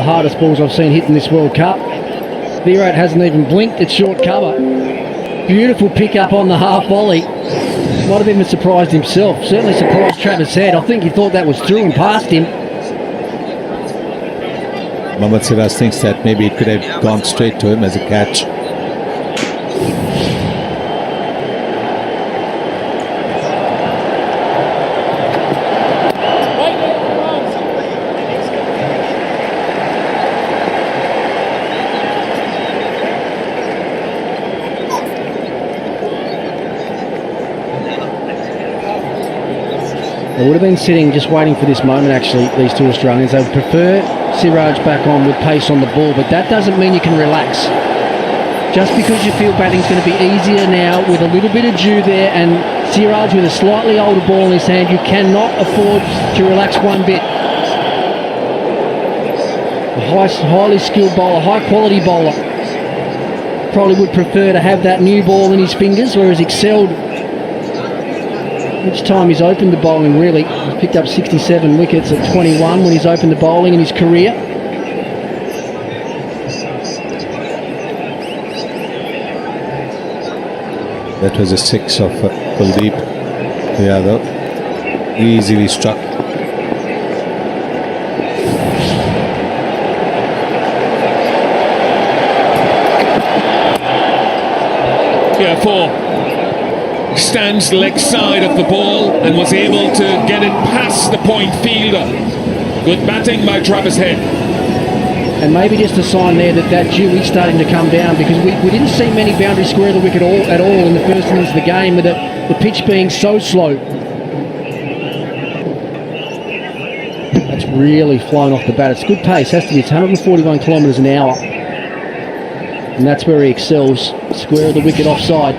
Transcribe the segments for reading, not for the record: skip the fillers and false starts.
The hardest balls I've seen hit in this World Cup. Virat hasn't even blinked, it's short cover. Beautiful pick up on the half volley. Might have even surprised himself. Certainly surprised Travis Head. I think he thought that was through and past him. Mohammad Siraj thinks that maybe it could have gone straight to him as a catch. They would have been sitting just waiting for this moment, actually, these two Australians. They would prefer Siraj back on with pace on the ball, but that doesn't mean you can relax. Just because you feel batting's going to be easier now with a little bit of dew there and Siraj with a slightly older ball in his hand, you cannot afford to relax one bit. A highly skilled bowler, high-quality bowler, probably would prefer to have that new ball in his fingers, whereas excelled each time he's opened the bowling, really. He's picked up 67 wickets at 21 when he's opened the bowling in his career. That was a six of Kuldeep Yadav. Easily struck. Yeah, four. Stands leg side of the ball and was able to get it past the point fielder. Good batting by Travis Head. And maybe just a sign there that that dew is starting to come down, because we didn't see many boundaries square the wicket at all in the first innings of the game, with the pitch being so slow. That's really flown off the bat. It's good pace, has to be. It's 141 kilometres an hour. And that's where he excels. Square of the wicket offside.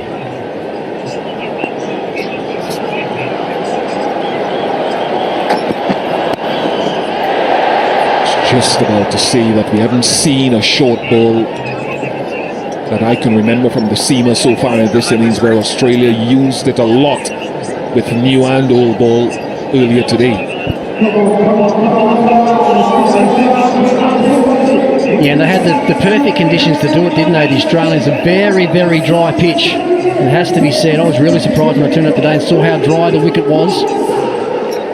Just about to say that we haven't seen a short ball that I can remember from the seamer so far in this innings, where Australia used it a lot with new and old ball earlier today. Yeah, and they had the perfect conditions to do it, didn't they? The Australians, a very, very dry pitch. It has to be said, I was really surprised when I turned up today and saw how dry the wicket was.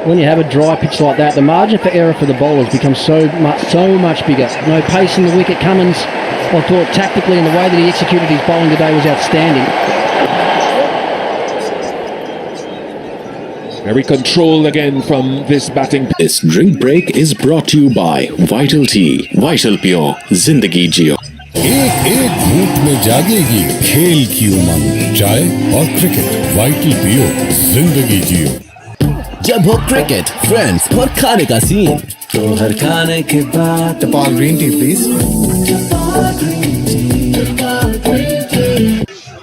When you have a dry pitch like that, the margin for error for the bowlers becomes so much bigger. No pace in the wicket. Cummins, I thought tactically, and the way that he executed his bowling today was outstanding. Very controlled again from this batting. This drink break is brought to you by Vital Tea, Vital Pure, Zindagi Jio. एक एक घूंट में जागेगी खेल की उमंग, चाय और cricket, vital पियो, जिंदगी जियो। जब हो क्रिकेट, फ्रेंड्स और खाने का सीन, तो हर खाने के बाद Nepal green tea, please.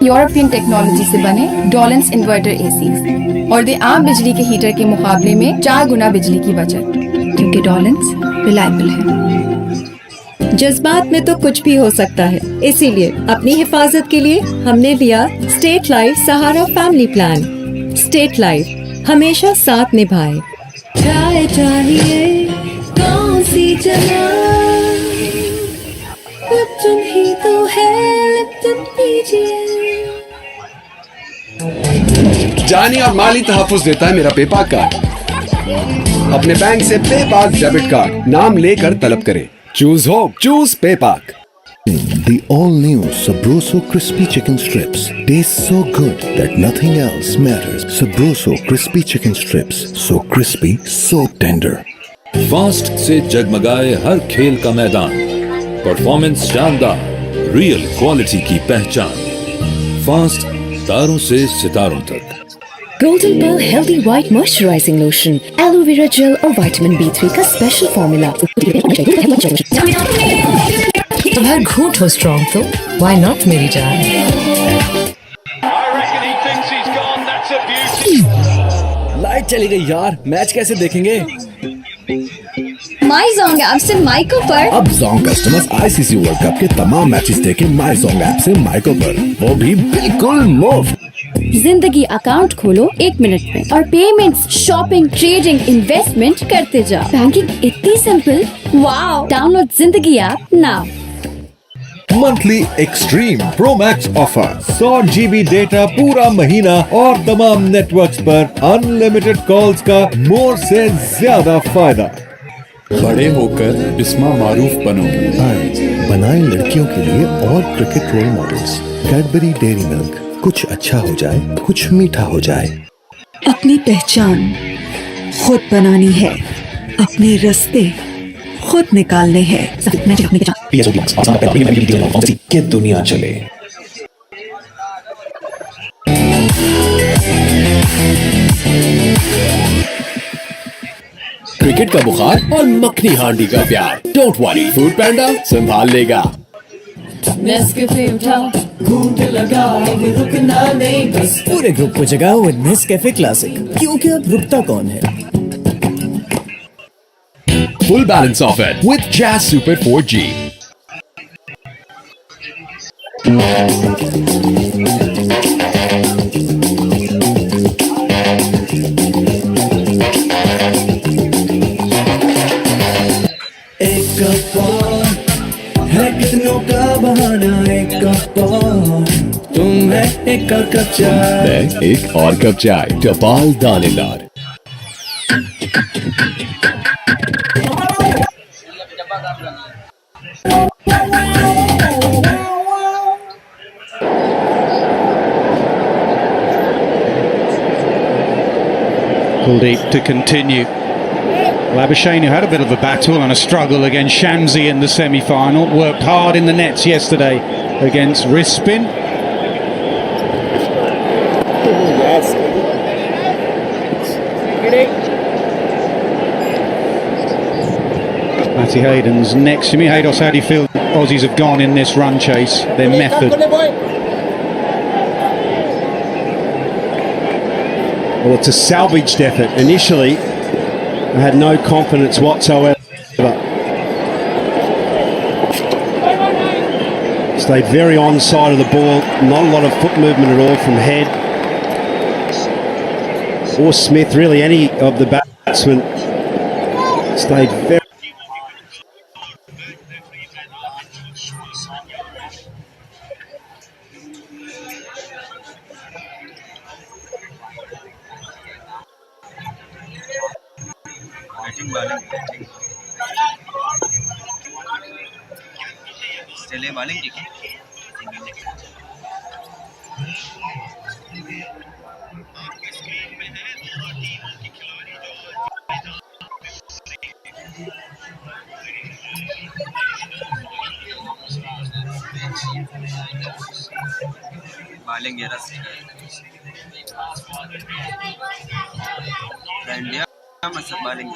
European technology से बने डॉलेंस इन्वर्टर एसी और दे आम बिजली के हीटर के मुकाबले में 4 गुना बिजली की बचत, क्योंकि डॉलेंस रिलायबल है। जज्बात में तो कुछ भी हो सकता है, इसीलिए अपनी हिफाजत के लिए हमने लिया स्टेट लाइफ सहारा फैमिली प्लान। स्टेट लाइफ हमेशा साथ निभाए। चाय चाहिए कौन सी जगह, लिप्टन ही तो है, लिप्टन पीजिए। जानी और माली तहफ़्फ़ुज़ देता है मेरा पेपाक कार्ड। अपने बैंक से पेपाक डेबिट कार्ड नाम लेकर तलब करें। चूज हो, choose पेपाक। The all-new Sabroso Crispy Chicken Strips taste so good that nothing else matters. Sabroso Crispy Chicken Strips, so crispy, so tender. Fast से जगमगाए हर खेल का मैदान, परफॉर्मेंस शानदार, रियल क्वालिटी की पहचान। फास्ट तारों से सितारों तक। Golden Pearl Healthy White Moisturizing Lotion, Aloe Vera Gel और Vitamin B3 का स्पेशल फॉर्मूला। हर घूंट हो स्ट्रॉन्ग तो why not मेरी जान। लाइट चली गई यार, मैच कैसे देखेंगे? माई जोंग ऐप से माइको पर। अब Jong customers ICC world cup के तमाम मैचेस देखें माई जोंग ऐप से माइको पर, वो भी बिल्कुल मुफ्त। जिंदगी अकाउंट खोलो 1 मिनट में और पेमेंट्स, शॉपिंग, ट्रेडिंग, इन्वेस्टमेंट करते जाओ। बैंकिंग इतनी सिंपल। वाओ! डाउनलोड जिंदगी app now. Monthly extreme pro max offer 100 GB data पूरा महीना और तमाम नेटवर्क्स पर अनलिमिटेड कॉल्स का मोर से ज्यादा फायदा। बड़े होकर बिस्मा मारूफ बनो। बनाए लड़कियों के लिए और cricket role models. Cadbury Dairy Milk, कुछ अच्छा हो जाए, कुछ मीठा हो जाए। अपनी पहचान खुद बनानी है, अपने रास्ते खुद निकालने हैं। कि दुनिया चले। क्रिकेट का बुखार और मक्खनी हांडी का प्यार। डोंट वरी, फूड पैंडा संभाल लेगा। नेस्कैफे उठाओ, घूंट लगाओ, रुकना नहीं बस। पूरे ग्रुप को जगाओ विद नेस्कैफे क्लासिक, क्योंकि अब रुकता कौन है। Full balance of it with Jazz Super 4G. एक कप और है कितनों का बहाना। एक कप और तुम है एक और कप चाय। मैं एक और कप चाय, टपाल दानेदार। Kuldeep to continue. Labuschagne, who had a bit of a battle and a struggle against Shamsi in the semi-final, worked hard in the nets yesterday against Rispin. Matty Hayden's next to me. Haydos, how do you feel Aussies have gone in this run chase? Their method. Well, it's a salvaged effort. Initially, I had no confidence whatsoever. Stayed very on side of the ball. Not a lot of foot movement at all from Head or Smith. Really, any of the batsmen stayed very. चले bowling जी bowling ये रस India मतलब bowling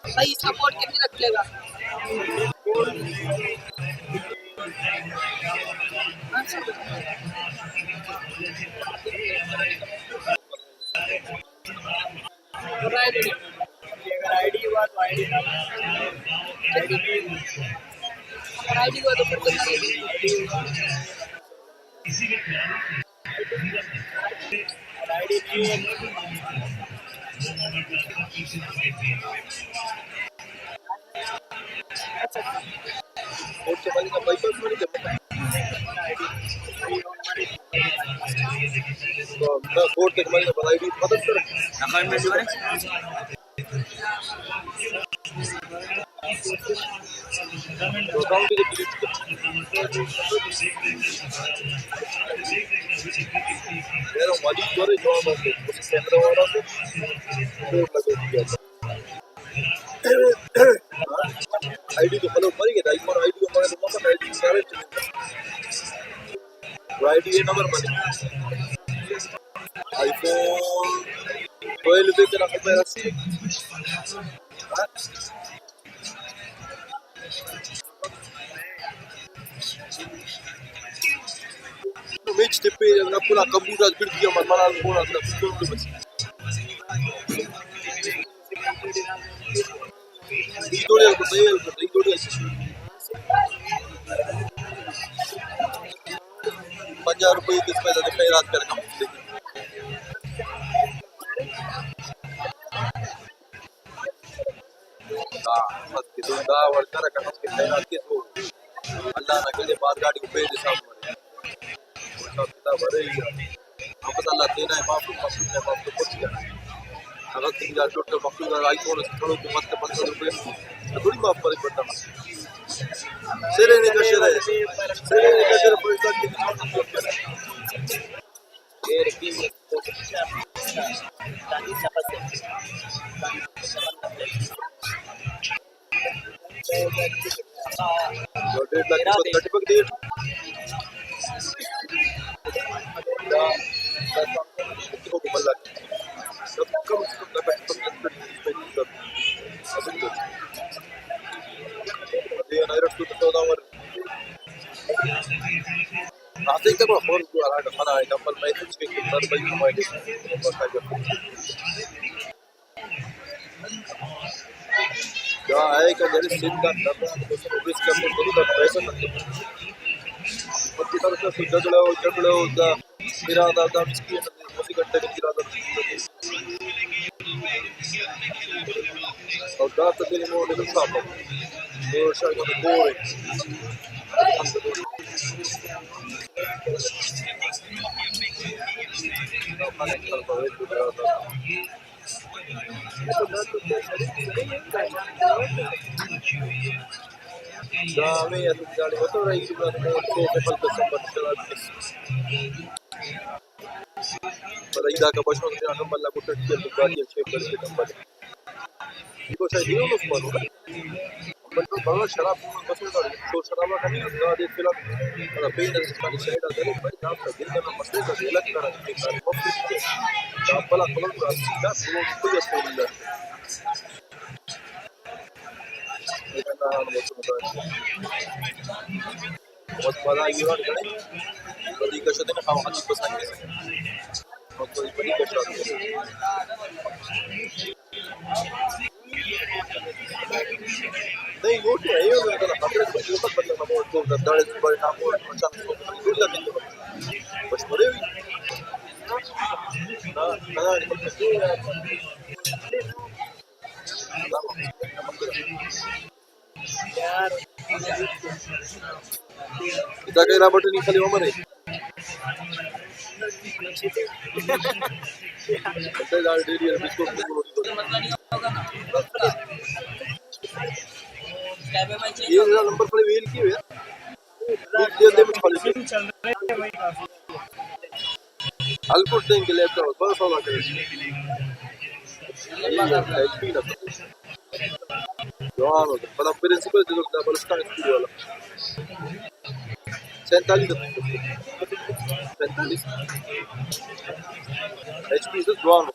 भाई support कितने रख लेगा ID हुआ तो आईडी हुआ तो फिर करना रहेगी आईडी तो फॉलो करेंगे आईफोन आईडी को हमारे नंबर आईडी सारे आईडी ये नंबर बने आईफोन 12 पे तेरा नंबर है मैच टिपे ना पूरा कंप्यूटर फिर दिया मरमाना पूरा बस थोड़ी थोड़ी 50 रुपये किस पैसा दे खैरात कर कम बस के दुंदा और कर का के खैरात के तो अल्लाह ना के बाद गाड़ी को भेज सब मरे सब किताब भरे ही हम बस अल्लाह देना है माफ तो कुछ क्या अगर तुम जा टोटल मकसूद आईफोन से थोड़ा तो मस्त 500 रुपये थोड़ी माफ पर पड़ता सिरे ने पैसा Asing ka ba phone ko ara ka para ay kapal may speak ko tar bay mo ay ya ay ka jare sinda dabba ko bis ka mo to da paisa nahi patti tar ka jaglo da irada da miski na usi घंटे के irada और da ta dil mo ne sa pa to shay ko boring Ida ka bashon se anam balla ko tat ke gaadi अच्छे कर के number eco शायद ये लोग मानो बट तो बड़ा शराब पसंद कर तो शराब का नहीं होता है फिलहाल अगर पेन है इसका साइड आता है भाई आप का दिल का मसले का अलग तरह के साथ मुफ्त के आप बड़ा कलर का सीधा वो कोई असर नहीं है लेकिन ना हम लोग तो बहुत बड़ा ये बात है बड़ी कशत में खाओ हाथ पसंद है और कोई बड़ी कशत नहीं वो तो है ये मतलब खतरे को ऊपर बदलना बहुत तो दर्द बड़े नाम और चांस को दूर लगे तो बस बड़े हुई ना ना यार इतना कहीं बटन नहीं खाली हमारे डेली बिस्कुट ये नंबर पर वेल की है दे में खाली चल रहा है भाई काफी अल्कुट देंगे लैपटॉप बस वाला कर एचपी ना जवान हो पर प्रिंसिपल जो डबल स्टार स्पीड वाला 47 एचपी से जवान हो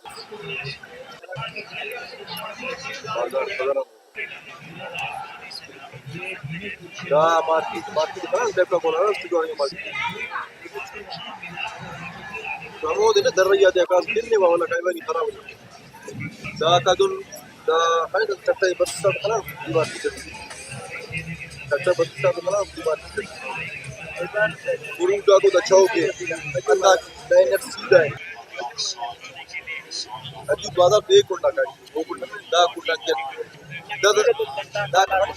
या मार्केट का लैपटॉप वाला स्टूडियो है मार्केट तो दिन दर्रिया दे का दिन ने वाला काई नहीं खराब दा का दुन दा फायदा तक बस सब खराब दीवार की अच्छा बच्चा तो बना उसकी बात गुरु का को अच्छा हो गया अंदा डायनेट सीधा है अभी बाधा पे कोटा का वो कोटा दा कोटा के दा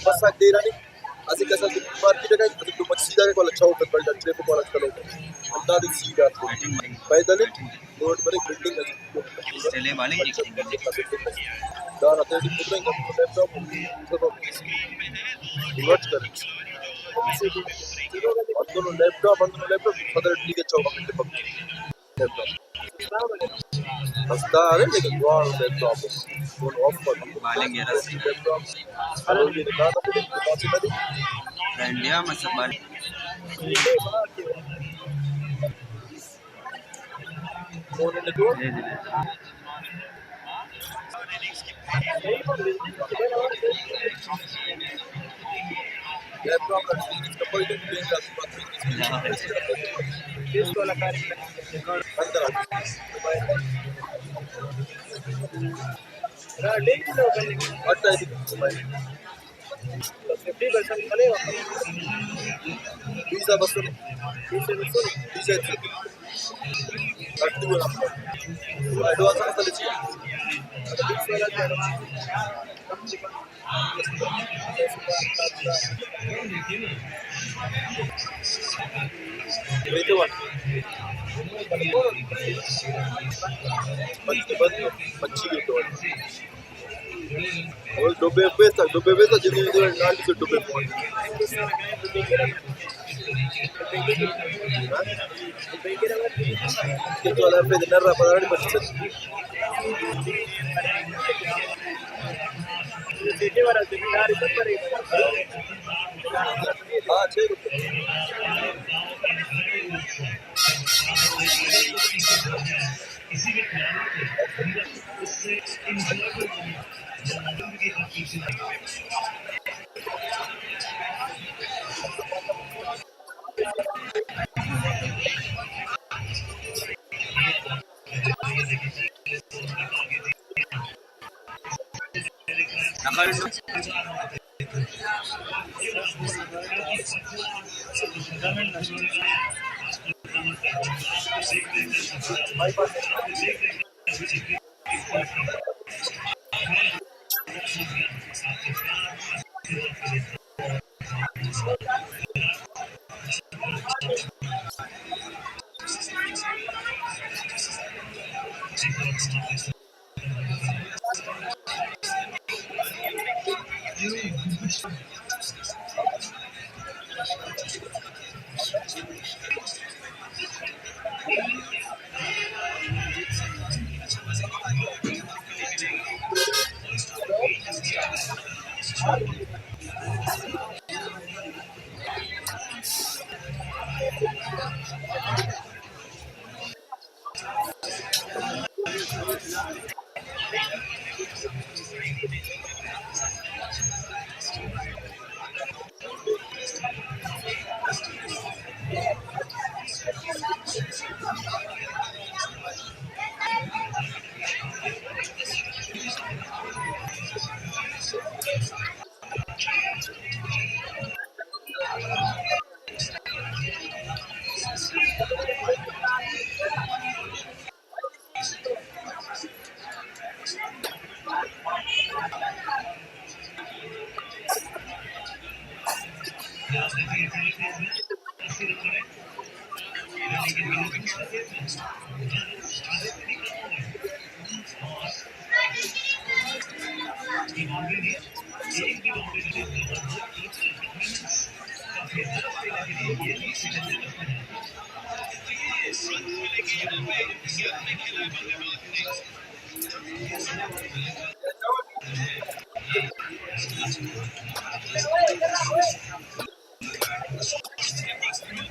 बस दे रहा नहीं así que esa es tu marca que es tu maxida que cola chau que cola tre को cola चलो अंदा दी सीधा पैदल रोड पर एक बिल्डिंग है चले बालिंग जीतेंगे दा रात में पूरा का लैपटॉप सब रिवर्स कर अंदर लैपटॉप फदर ठीक है चौका मिनट पर लैपटॉप बस्ता है लेकिन दुआ लैपटॉप फोन ऑफ कर बालिंग ये रस लैपटॉप हेलो ये दिखा था फिर बात कर इंडिया में सब बालिंग फोन ने दो लैपटॉप का कपल के लिए का बात इस वाला अंदर अच्छा है 50% चलेगा वीजा बस वीजा अट्टू एडवांस में चले चाहिए itu kan panci itu और डब्बे पैसा जितने जो नाली से डब्बे पहुंच que toda la vez de narra para dar más ah chévere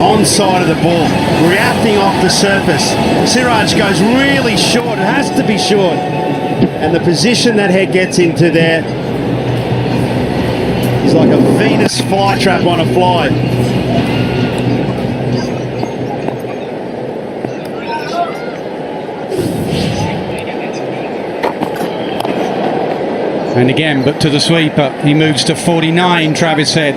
Onside of the ball, reacting off the surface. Siraj goes really short, it has to be short. And the position that head gets into there is like a Venus flytrap on a fly. And again, but to the sweeper, he moves to 49, Travis said.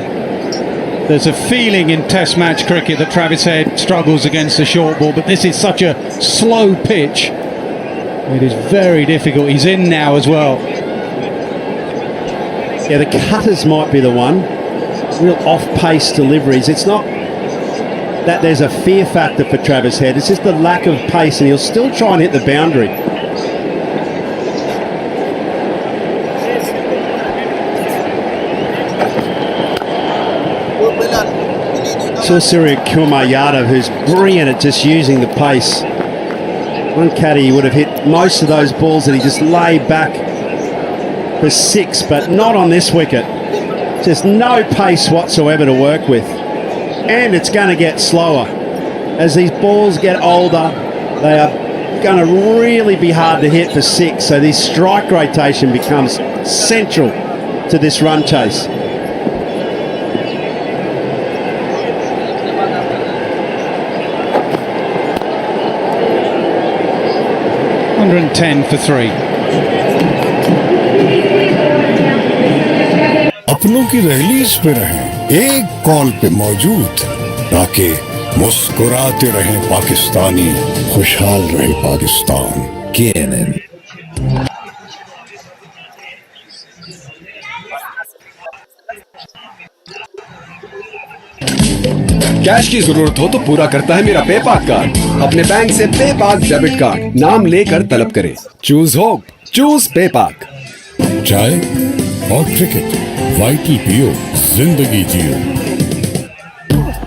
There's a feeling in Test match cricket that Travis Head struggles against the short ball, but this is such a slow pitch. It is very difficult. He's in now as well. Yeah, the cutters might be the one. Real off-pace deliveries. It's not that there's a fear factor for Travis Head. It's just the lack of pace, and he'll still try and hit the boundary. Surya Kumar Yadav, who's brilliant at just using the pace. One caddy would have hit most of those balls that he just laid back for 6, but not on this wicket. Just no pace whatsoever to work with. And it's going to get slower. As these balls get older, they are going to really be hard to hit for 6, so this strike rotation becomes central to this run chase. 110 for 3. अपनों की release पे रहें, एक call पे मौजूद, ताकि मुस्कुराते रहें पाकिस्तानी, खुशहाल रहे पाकिस्तान। KNN। कैश की जरूरत हो तो पूरा करता है मेरा पेपाक कार्ड। अपने बैंक से पेपाक डेबिट कार्ड नाम लेकर तलब करें। Choose hope, choose पेपाक। चाय और क्रिकेट, वाइटल पियो, जिंदगी जियो।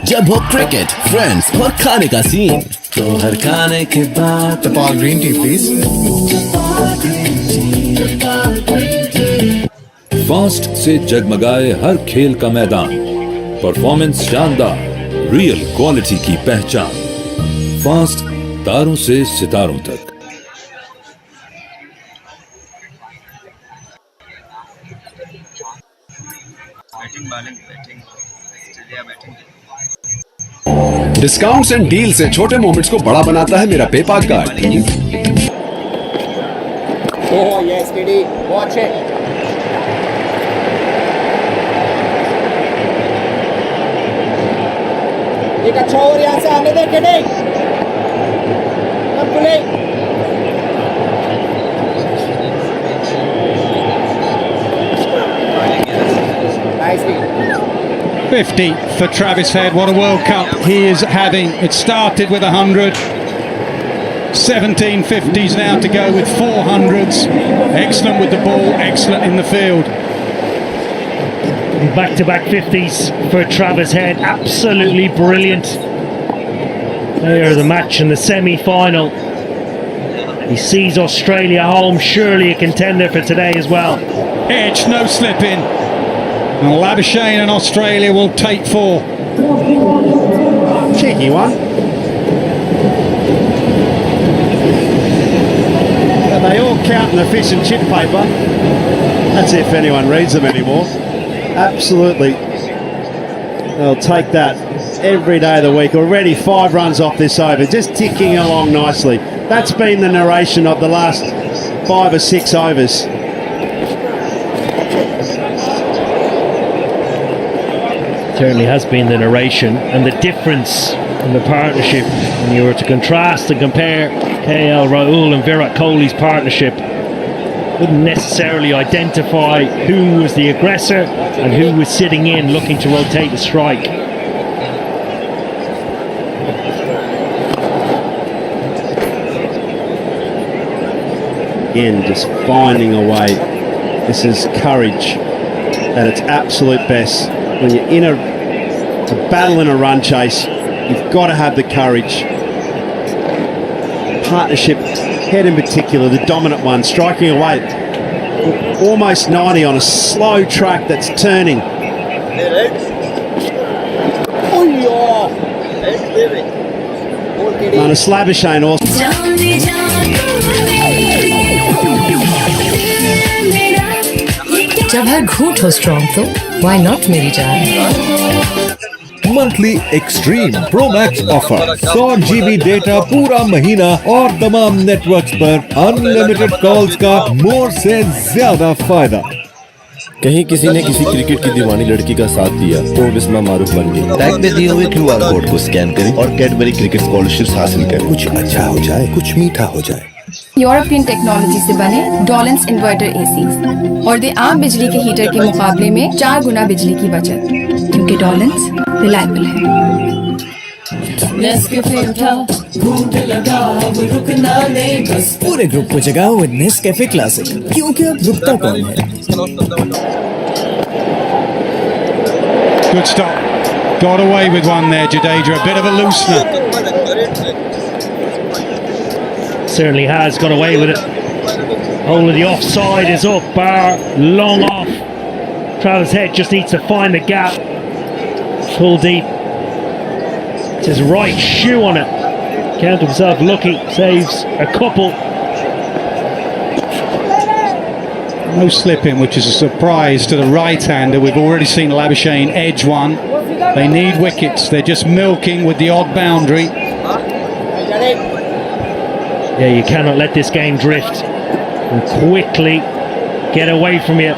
जब हो क्रिकेट, फ्रेंड्स और खाने का सीन, तो हर खाने के बाद Tapal green tea, please. Fast से जगमगाए हर खेल का मैदान, परफॉर्मेंस शानदार, रियल क्वालिटी की पहचान। फास्ट, तारों से सितारों तक। Batting bowling batting Australia batting. Discounts and deal से छोटे मोमेंट्स को बड़ा बनाता है मेरा पेपाक card. Oh yes, KD, watch it. एक अच्छा ओवर यहाँ से आने दे KD। अब play. 50 for Travis Head. What a World Cup he is having. It started with 100. 17 50s now to go with 400s. Excellent with the ball, excellent in the field. Back-to-back 50s for Travis Head. Absolutely brilliant. There the match in the semi-final. He sees Australia home, surely a contender for today as well. Edge, no slipping. And Labuschagne and Australia will take 4. Cheeky one. But they all count in the fish and chip paper. That's if anyone reads them anymore. Absolutely. They'll take that every day of the week. Already 5 runs off this over, just ticking along nicely. That's been the narration of the last 5 or 6 overs. Certainly has been the narration, and the difference in the partnership, when you were to contrast and compare KL Rahul and Virat Kohli's partnership, wouldn't necessarily identify who was the aggressor and who was sitting in looking to rotate the strike. Again, just finding a way. This is courage at its absolute best. When you're in a battle in a run chase, you've got to have the courage. Partnership, Head in particular, the dominant one, striking away almost 90 on a slow track that's turning. Manus Labuschagne also. जब हर घूंट हो strong तो why not मेरी जान। Monthly extreme pro max offer, 100 GB data पूरा महीना और तमाम नेटवर्क्स पर अनलिमिटेड कॉल्स का मोर से ज्यादा फायदा। कहीं किसी ने किसी क्रिकेट की दीवानी लड़की का साथ दिया तो बिस्मा मारूफ बन गई। टैग में दिए हुए QR कोड को स्कैन करें और कैडबरी क्रिकेट स्कॉलरशिप्स हासिल करें। कुछ अच्छा हो जाए, कुछ मीठा हो जाए। यूरोपियन टेक्नोलॉजी से बने डॉलेंस इन्वर्टर एसीज और दे आम बिजली के हीटर के मुकाबले में 4 गुना बिजली की बचत, क्योंकि डॉलेंस रिलायबल है। नेस्कैफे उठा, घूंट लगा, अब रुकना नहीं बस। पूरे ग्रुप को जगाओ विद नेस्कैफे क्लासिक, क्योंकि अब रुकता कौन है। Good stop. Got away with one there, Jadeja. A bit of a loosener. Certainly has got away with it. Whole of the offside is up. Bar long off. Travis Head just needs to find the gap. Pull deep. It's his right shoe on it. Count himself lucky. Saves a couple. No slipping, which is a surprise to the right-hander. We've already seen Labuschagne edge one. They need wickets. They're just milking with the odd boundary. Yeah, you cannot let this game drift and quickly get away from you.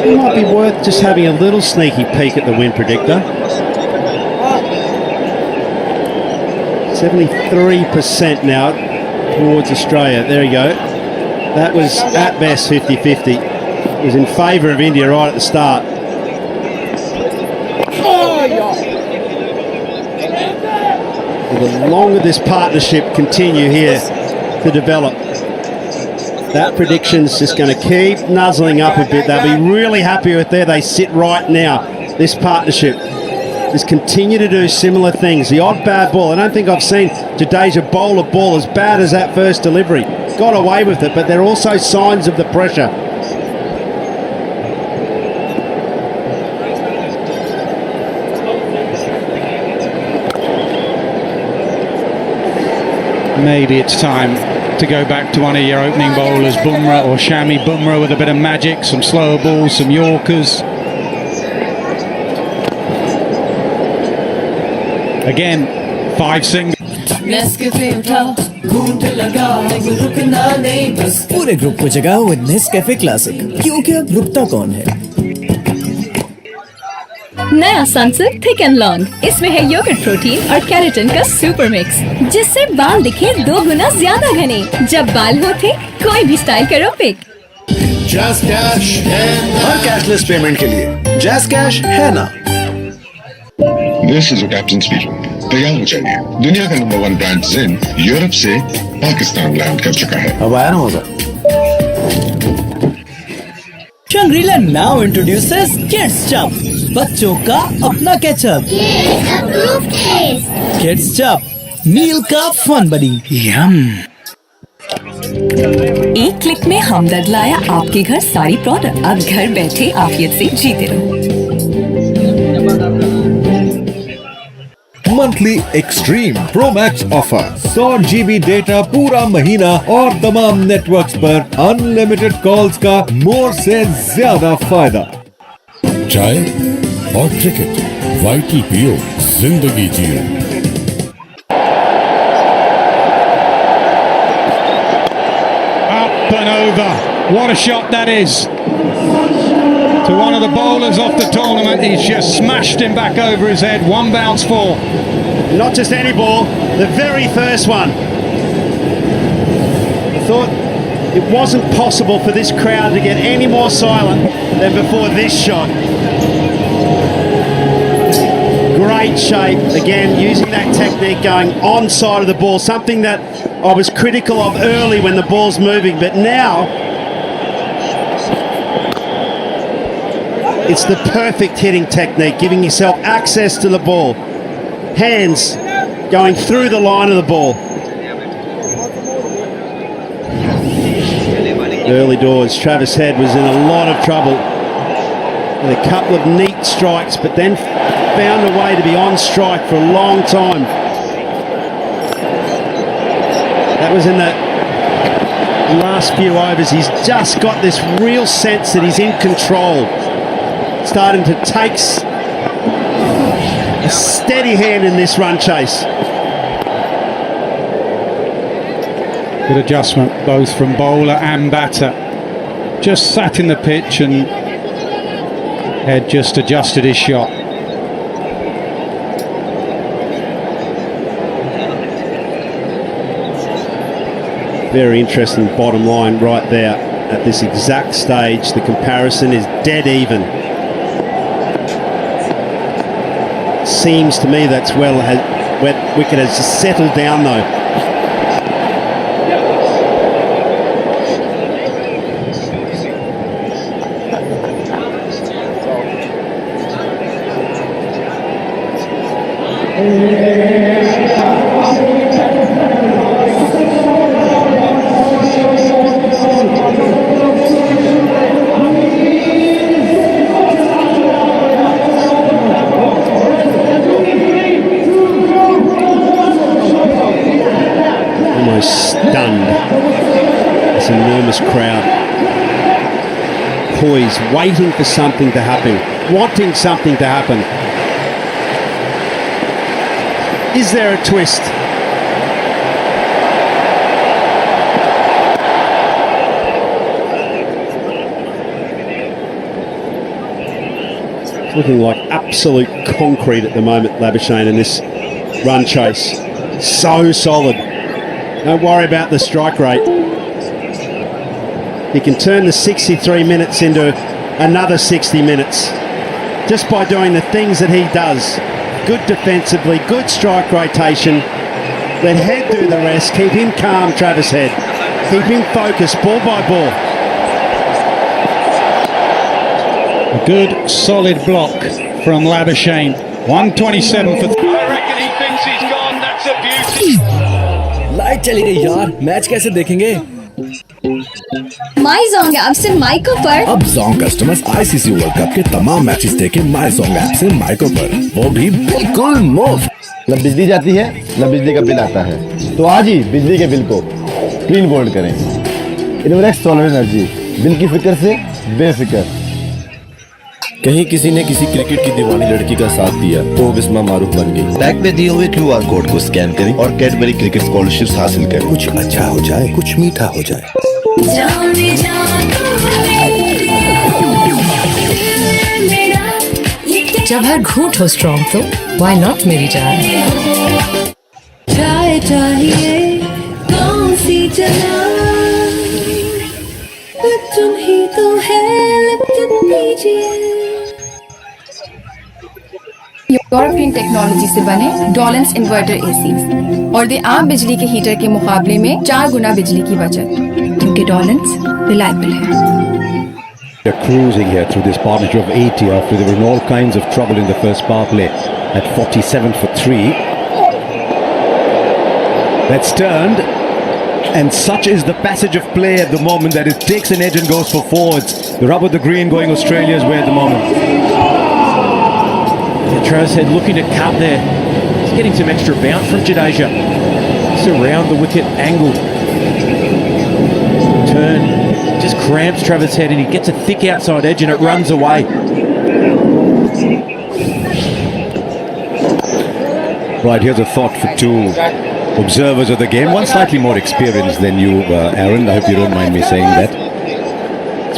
It might be worth just having a little sneaky peek at the win predictor. 73% now towards Australia. There you go. That was at best 50-50. It was in favour of India right at the start. The longer this partnership continue here to develop, that prediction's just going to keep nuzzling up a bit. They'll be really happy with where they sit right now, this partnership. Just continue to do similar things. The odd bad ball. I don't think I've seen Jadeja bowl a ball as bad as that first delivery. Got away with it, but there are also signs of the pressure. Maybe it's time to go back to one of your opening bowlers, Bumrah or Shami. Bumrah with a bit of magic, some slower balls, some Yorkers. Again, 5 singles. Nescafe उठा, घूंट लगा, अब रुकना नहीं बस। पूरे group को जगाओ विद नेस्कैफे क्लासिक, क्योंकि अब रुकता कौन है। नया सनसिल्क थिक एंड लॉन्ग, इसमें है योगर्ट प्रोटीन और कैरेटिन का सुपर मिक्स, जिससे बाल दिखे 2 गुना ज्यादा घने। जब बाल हो थे, कोई भी स्टाइल करो पिक। जैज़ कैश है हर कैशलेस पेमेंट के लिए। जैज़ कैश है ना। This is the captain speaking. तैयार हो जाइए। दुनिया का नंबर 1 ब्रांड जिन यूरोप से पाकिस्तान लैंड कर चुका है। अब आया ना मजा। Shangri-La now introduces Kids Chub, बच्चों का अपना केचप। Kids Chub, मील का फन बडी। यम। एक क्लिक में हमदर्द लाया आपके घर सारी प्रोडक्ट। अब घर बैठे आफियत से जीते रहो। Monthly extreme pro max offer 100 GB data पूरा महीना और तमाम नेटवर्क्स पर अनलिमिटेड कॉल्स का मोर से ज्यादा फायदा। चाय और क्रिकेट, वाइटल पियो, जिंदगी जियो। Up and over. What a shot that is. To one of the bowlers off the tournament, he's just smashed him back over his head. 1 bounce 4. Not just any ball, the very first one. I thought it wasn't possible for this crowd to get any more silent than before this shot. Great shape, again using that technique going on side of the ball, something that I was critical of early when the ball's moving, but now it's the perfect hitting technique, giving yourself access to the ball. Hands going through the line of the ball. Early doors, Travis Head was in a lot of trouble with a couple of neat strikes, but then found a way to be on strike for a long time. That was in the last few overs. He's just got this real sense that he's in control. Starting to take a steady hand in this run chase. Good adjustment both from bowler and batter. Just sat in the pitch and had just adjusted his shot. Very interesting bottom line right there. At this exact stage, the comparison is dead even. Seems to me that's where wicket has settled down though. Stunned. This enormous crowd poised, waiting for something to happen, wanting something to happen. Is there a twist? It's looking like absolute concrete at the moment, Labuschagne, in this run chase. So solid. Don't worry about the strike rate. He can turn the 63 minutes into another 60 minutes just by doing the things that he does. Good defensively, good strike rotation. Let Head do the rest. Keep him calm, Travis Head. Keep him focused, ball by ball. A good solid block from Labuschagne. 127 for... I reckon he thinks he's gone. That's a beauty. Light चली गई यार, match कैसे देखेंगे? माई Jong app से micro पर अब Jong customers ICC world cup के तमाम मैचेस देखें माई जोंग ऐप से माइको पर, वो भी बिल्कुल मुफ्त। न बिजली जाती है न बिजली का बिल आता है, तो आज ही बिजली के बिल को क्लीन बोर्ड करें। इनवर्स सोलर एनर्जी, बिल की फिक्र से बेफिक्र। कहीं किसी ने किसी क्रिकेट की दीवानी लड़की का साथ दिया तो बिस्मा मारूफ बन गई। टैग में दिए हुए QR कोड को स्कैन करें और कैडबरी क्रिकेट स्कॉलरशिप्स हासिल करें। कुछ अच्छा हो जाए, कुछ मीठा हो जाए। जब हर घूंट हो स्ट्रॉन्ग तो व्हाई नॉट मेरी जान। चाय चाहिए कौन सी चला, तुम ही तो है, लिप्टन दीजिए। यूरोपियन टेक्नोलॉजी से बने डॉलेंस इन्वर्टर एसीज और दे आम बिजली के हीटर के मुकाबले में 4 गुना बिजली की बचत, क्योंकि डॉलेंस रिलायबल है। They're cruising here through this partnership of 80 after they were in all kinds of trouble in the first power play at 47 for 3. That's turned, and such is the passage of play at the moment that it takes an edge and goes for forwards. The rub of the green going Australia's way at the moment. Travis Head looking to cut there. He's getting some extra bounce from Jadeja. Just around the wicket angle. Turn. Just cramps Travis Head and he gets a thick outside edge and it runs away. Right, here's a thought for two observers of the game. One slightly more experienced than you, Aaron. I hope you don't mind me saying that.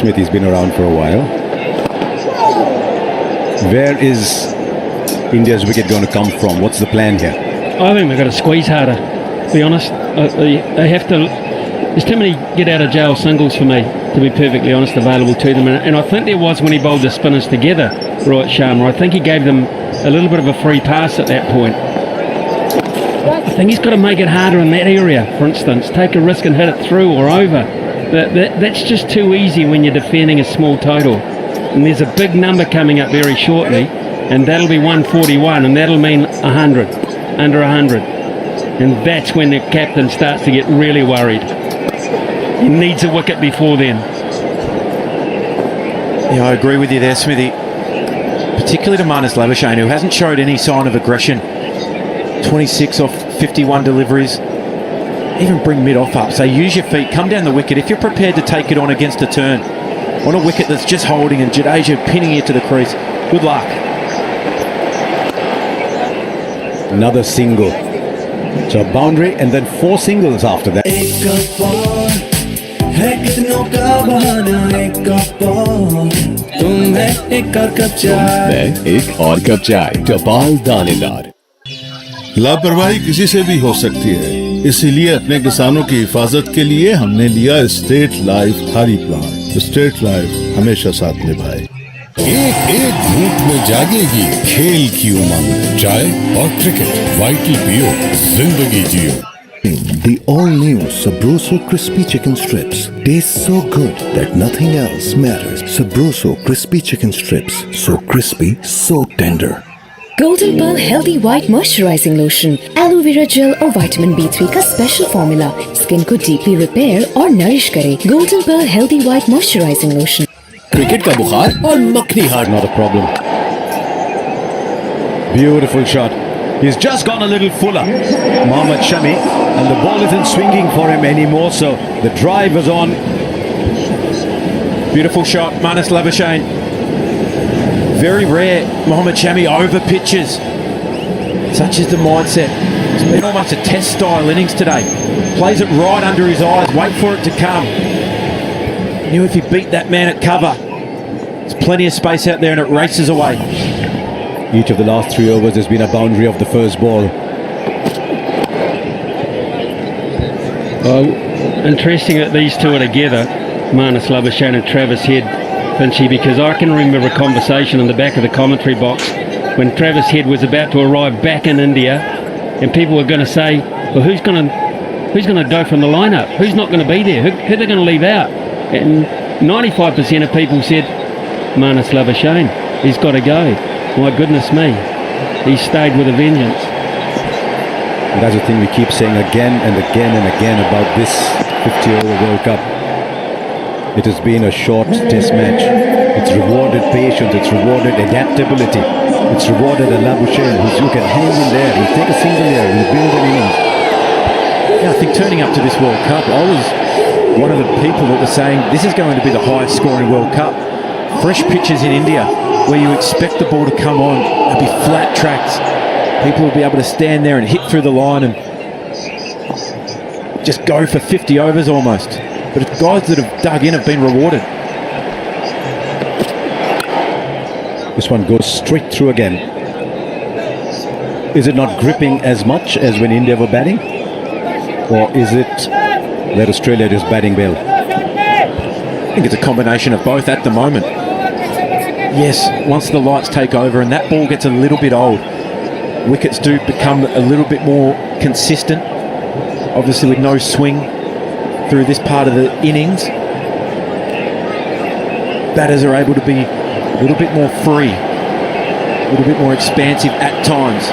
Smithy's been around for a while. Where is India's wicket going to come from? What's the plan here? I think they've got to squeeze harder, to be honest. They have to... There's too many get-out-of-jail singles for me, to be perfectly honest, available to them. And I think there was when he bowled the spinners together, Rohit Sharma. I think he gave them a little bit of a free pass at that point. I think he's got to make it harder in that area, for instance. Take a risk and hit it through or over. That's just too easy when you're defending a small total. And there's a big number coming up very shortly, and that'll be 141, and that'll mean 100, under 100. And that's when the captain starts to get really worried. He needs a wicket before then. Yeah, I agree with you there, Smithy. Particularly to Marnus Labuschagne, who hasn't showed any sign of aggression. 26 off 51 deliveries. Even bring mid-off up. So use your feet, come down the wicket. If you're prepared to take it on against a turn, on a wicket that's just holding and Jadeja pinning it to the crease, good luck. Another single. So a boundary and then 4 singles after that. Cup और है कितनों का बहाना एक cup और तुम है एक और कप चाय मैं एक और कप चाय टपाल दानेदार। लापरवाही किसी से भी हो सकती है, इसीलिए अपने किसानों की हिफाजत के लिए हमने लिया स्टेट लाइफ खारी प्लान। स्टेट लाइफ हमेशा साथ निभाए। एक एक धूप में जागेगी खेल की उमंग, चाय और क्रिकेट वाइटल पियो, जिंदगी जियो। The all-new Sabroso Crispy Chicken Strips taste so good that nothing else matters. Sabroso Crispy Chicken Strips, so crispy, so tender. Golden Pearl Healthy White Moisturizing Lotion, Aloe Vera Gel और Vitamin B3 का special formula skin को deeply repair और nourish करे। Golden Pearl Healthy White Moisturizing Lotion। Cricket का बुखार और मक्खनी heart Not a problem. Beautiful shot. He's just gone a little fuller, Mohammad Shami, and the ball isn't swinging for him anymore, so the drive was on. Beautiful shot, Manas Labuschagne. Very rare, Mohammad Shami over pitches. Such is the mindset. It's been almost a test style innings today. Plays it right under his eyes, wait for it to come. Knew if he beat that man at cover, there's plenty of space out there and it races away. Each of the last 3 overs has been a boundary of the first ball. Well, interesting that these two are together, Manas Labuschagne and Travis Head, Finchy, because I can remember a conversation in the back of the commentary box when Travis Head was about to arrive back in India, and people were going to say, well, who's going to go from the lineup? Who's not going to be there? Who are they going to leave out? And 95% of people said, Manas Labuschagne, he's got to go. My goodness me, he stayed with a vengeance. And that's the thing we keep saying again and again and again about this 50-over World Cup. It has been a short test match. It's rewarded patience, it's rewarded adaptability, it's rewarded a Labuschagne who can hang in there, he'll take a single here, he'll build an innings. Yeah, I think turning up to this World Cup, I was one of the people that were saying this is going to be the highest scoring World Cup. Fresh pitches in India, where you expect the ball to come on, there'll be flat tracks. People will be able to stand there and hit through the line and just go for 50 overs almost. But guys that have dug in have been rewarded. This one goes straight through again. Is it not gripping as much as when India were batting? Or is it that Australia just batting well? I think it's a combination of both at the moment. Yes, once the lights take over and that ball gets a little bit old, wickets do become a little bit more consistent. Obviously with no swing through this part of the innings, batters are able to be a little bit more free, a little bit more expansive at times.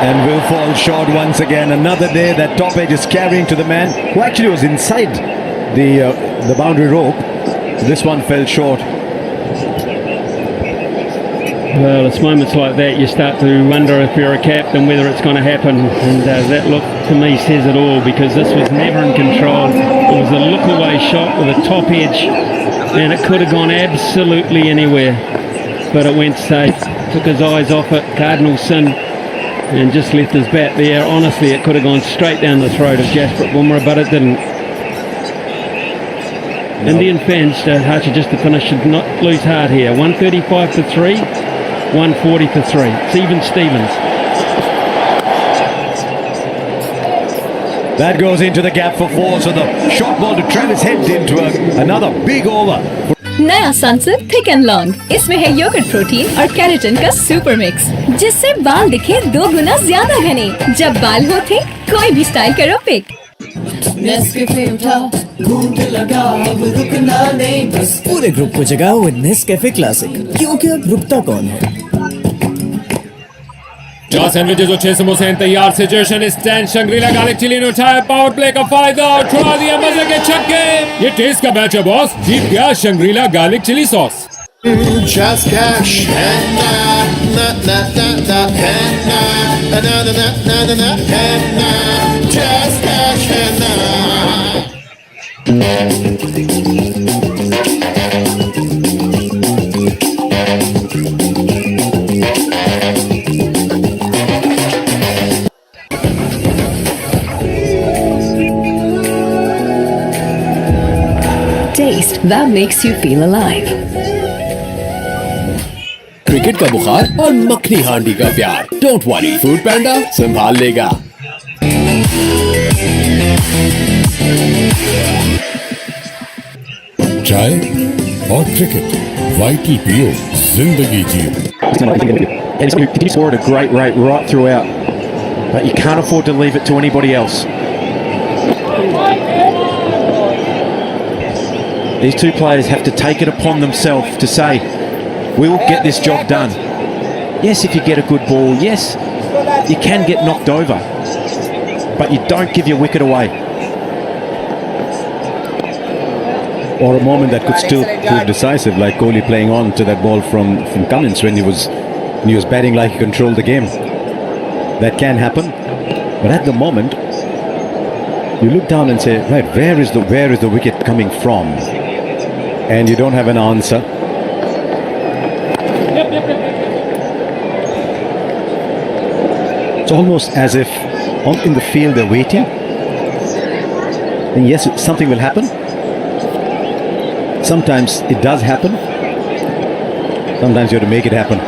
And will fall short once again. Another day that top edge is carrying to the man who actually was inside the boundary rope. This one fell short. Well, it's moments like that you start to wonder if you're a captain whether it's going to happen, and that look to me says it all, because this was never in control. It was a look away shot with a top edge and it could have gone absolutely anywhere, but it went safe. Took his eyes off it, cardinal sin, and just left his bat there. Honestly, it could have gone straight down the throat of Jasprit Bumrah, but it didn't. Indian fans, Harsha, just to finish, should not lose heart here. 135 for 3, 140 for 3. It's even Stevens. That goes into the gap for 4, so the short ball to Travis Head into another big over. नया Sunsilk thick and long, इसमें है yogurt protein और keratin का super mix, जिससे बाल दिखे 2 गुना ज्यादा घने। जब बाल हो थिक, कोई भी स्टाइल करो पिक। नेस्कैफे उठा, घूंट लगा, अब रुकना नहीं, बस पूरे ग्रुप को जगाओ विद नेस्कैफे क्लासिक, क्योंकि अब रुकता कौन है। 4 सैंडविचेस और 6 समोसे हैं तैयार से जशन स्टैंड शंग्रीला गार्लिक चिली ने उठाया पावर प्ले का फायदा और छुड़ा दिया मजे के छक्के। ये टेस्ट का मैच है बॉस, जीत गया Shangrila garlic chilli sauce. Just cash and just cash that makes you feel alive. Cricket का बुखार और मक्खनी हांडी का प्यार, डोंट वरी, फूड पैंडा संभाल लेगा। चाय और क्रिकेट, वाइटल पियो, जिंदगी जियो। He scored a great rate right throughout, but you can't afford to leave it to anybody else. These two players have to take it upon themselves to say, we will get this job done. Yes, if you get a good ball, yes, you can get knocked over, but you don't give your wicket away. Or a moment that could still prove decisive, like Kohli playing on to that ball from Cummins when he was batting like he controlled the game. That can happen, but at the moment, you look down and say, right, where is the wicket coming from? And you don't have an answer. It's almost as if in the field they're waiting. And yes, something will happen. Sometimes it does happen. Sometimes you have to make it happen.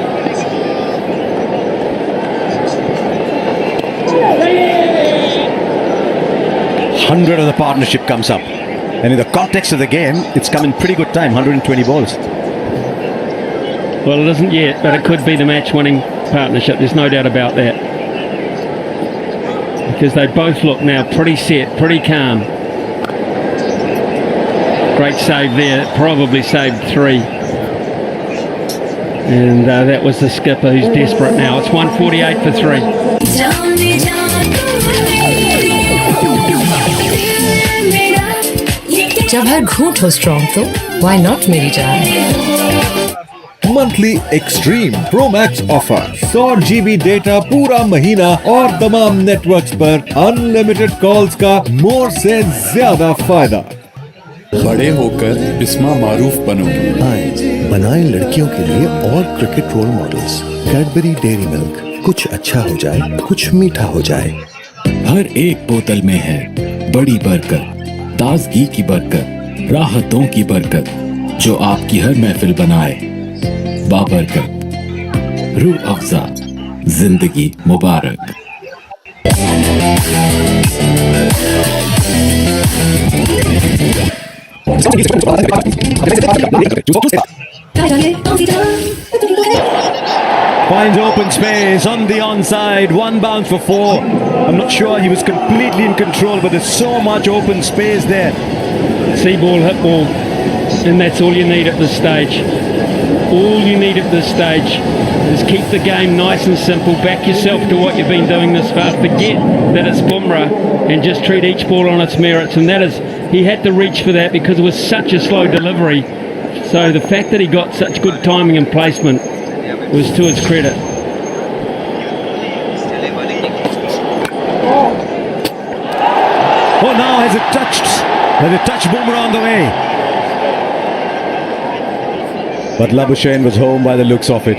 $100 of the partnership comes up. And in the context of the game, it's come in pretty good time, 120 balls. Well, it isn't yet, but it could be the match-winning partnership. There's no doubt about that. Because they both look now pretty set, pretty calm. Great save there, probably saved 3. And that was the skipper who's desperate now. It's 148 for 3. जब हर घूंट हो strong तो why not मेरी जान। Monthly extreme pro max offer, 100 GB data पूरा महीना और तमाम नेटवर्क्स पर अनलिमिटेड कॉल्स का मोर से ज्यादा फायदा। बड़े होकर बिस्मा मारूफ बनो। आए बनाए लड़कियों के लिए और cricket role models. Cadbury Dairy Milk, कुछ अच्छा हो जाए, कुछ मीठा हो जाए। हर एक बोतल में है बड़ी बरकत, ताजगी की बरकत, राहतों की बरकत, जो आपकी हर महफिल बनाए बाबरकत। रूह अफ़ज़ा, जिंदगी मुबारक। Finds open space on the onside, 1 bounce for 4. I'm not sure he was completely in control, but there's so much open space there. See ball, hit ball, and that's all you need at this stage. All you need at this stage is keep the game nice and simple. Back yourself to what you've been doing this far. Forget that it's Bumrah and just treat each ball on its merits. And that is, he had to reach for that because it was such a slow delivery. So the fact that he got such good timing and placement was to his credit. Oh, now has it touched Bumrah on the way? But Labuschagne was home by the looks of it.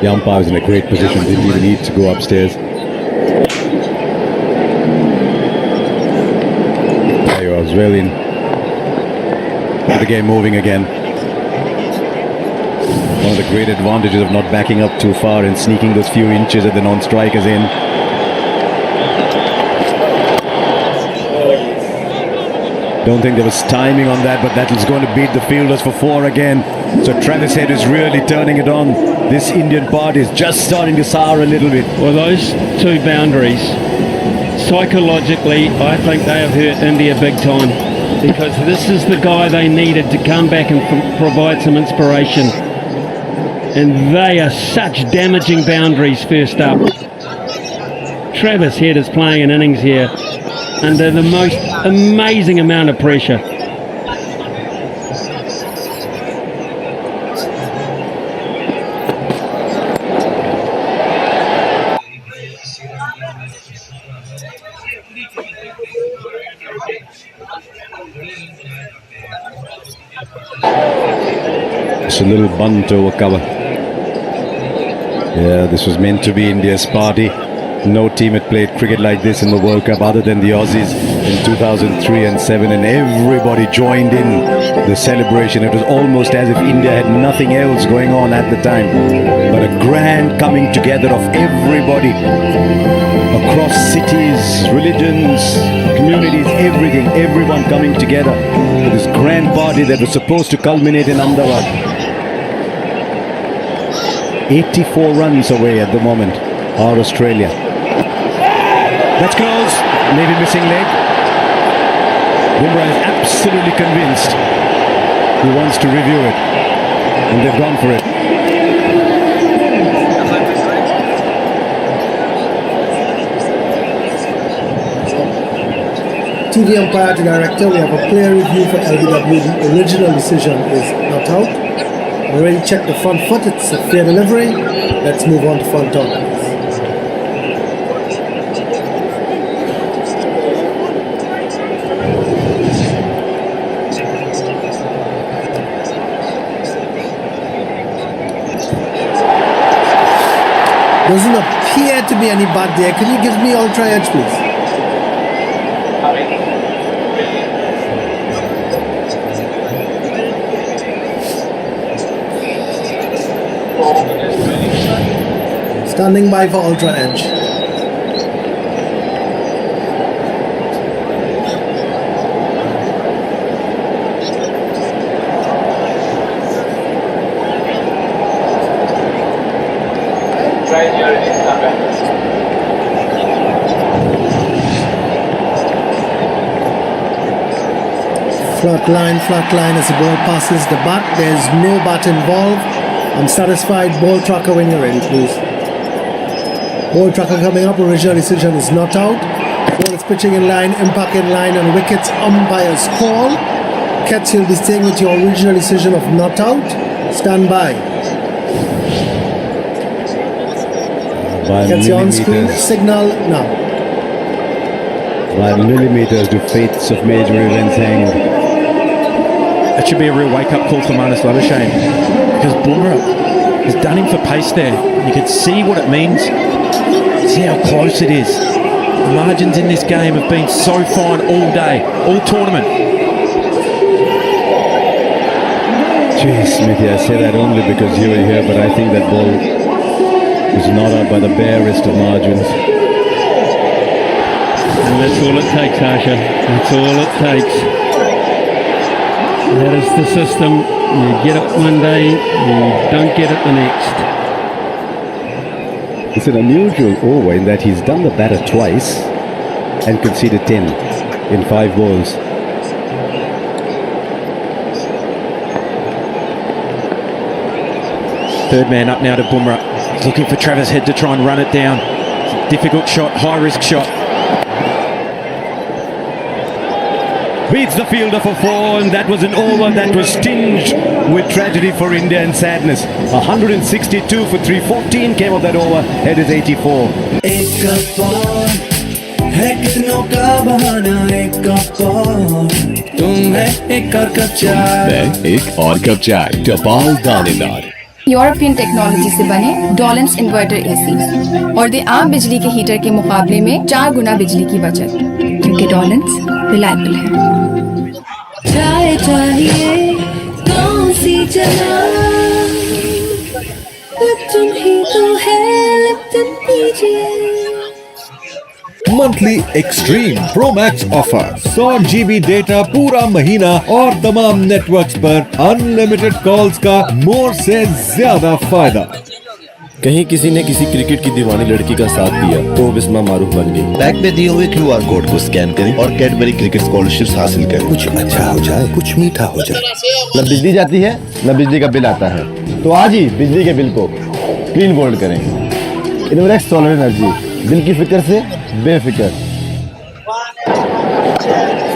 The umpire was in a great position, didn't even need to go upstairs. There he was, well in. Get the game moving again. One of the great advantages of not backing up too far and sneaking those few inches at the non-strikers in. Don't think there was timing on that, but that is going to beat the fielders for 4 again. So Travis Head is really turning it on. This Indian part is just starting to sour a little bit. Well, those 2 boundaries, psychologically, I think they have hurt India big time, because this is the guy they needed to come back and provide some inspiration. And they are such damaging boundaries first up. Travis Head is playing an innings here under the most amazing amount of pressure. It's a little bunt over cover. Yeah, this was meant to be India's party. No team had played cricket like this in the World Cup other than the Aussies in 2003 and 7, and everybody joined in the celebration. It was almost as if India had nothing else going on at the time, but a grand coming together of everybody across cities, religions, communities, everything, everyone coming together for this grand party that was supposed to culminate in Ahmedabad. 84 runs away at the moment are Australia. That's close, maybe missing leg. Bumrah is absolutely convinced he wants to review it, and they've gone for it. To the umpire, to director, we have a player review for LBW. The original decision is not out. Already checked the front foot, it's a fair delivery. Let's move on to front on. Doesn't appear to be any bat there. Can you give me ultra edge, please? Standing by for ultra edge. Flat line as the ball passes the bat. There's no bat involved. I'm satisfied. Ball tracker when you're ready, please. Ball tracker coming up. Original decision is not out. Ball is pitching in line, impact in line, and wickets umpire's call. Cats, you'll be staying with your original decision of not out. Stand by. Cats, you're on screen. Signal now. By millimeters do fates of major events hang. That should be a real wake-up call for Marnus Labuschagne, because Bumrah has done him for pace there. You can see what it means. See how close it is. The margins in this game have been so fine all day, all tournament. Geez, Smithy, I say that only because you were here, but I think that ball was not out by the barest of margins. And that's all it takes, Harsha. That's all it takes. That is the system. You get it one day, you don't get it the next. It's an unusual over in that he's done the batter twice and conceded 10 in 5 balls. Third man up now to Bumrah. He's looking for Travis Head to try and run it down. It's a difficult shot, high-risk shot. Beats the fielder for 4, and that was an over that was tinged with tragedy for India and sadness. 162 for 314 came of that over. Head is 84. एक cup और है कितनों का बहाना एक cup और तुम है एक और कप चाय मैं एक और कप चाय टपाल दानेदार यूरोपियन टेक्नोलॉजी से बने डॉलेंस इन्वर्टर एसीज और दे आम बिजली के हीटर के मुकाबले में 4 गुना बिजली की बचत, क्योंकि डॉलेंस रिलायबल है। चाय चाहिए कौन सी जगह लिप्टन ही तो है लिप्टन पीजिए। Monthly extreme pro max offer 100 GB data पूरा महीना और तमाम नेटवर्क्स पर अनलिमिटेड कॉल्स का मोर से ज्यादा फायदा। कहीं किसी ने किसी क्रिकेट की दीवानी लड़की का साथ दिया तो बिस्मा मारूफ बन गई। बैग में दिए हुए QR कोड को स्कैन करें और कैडबरी क्रिकेट स्कॉलरशिप्स हासिल करें। कुछ अच्छा हो जाए, कुछ मीठा हो जाए। न बिजली जाती है न बिजली का बिल आता है, तो आज ही बिजली के बिल को क्लीन बोल्ड करें। इनवर्स सोलर एनर्जी, बिल की फिक्र से बेफिक्र।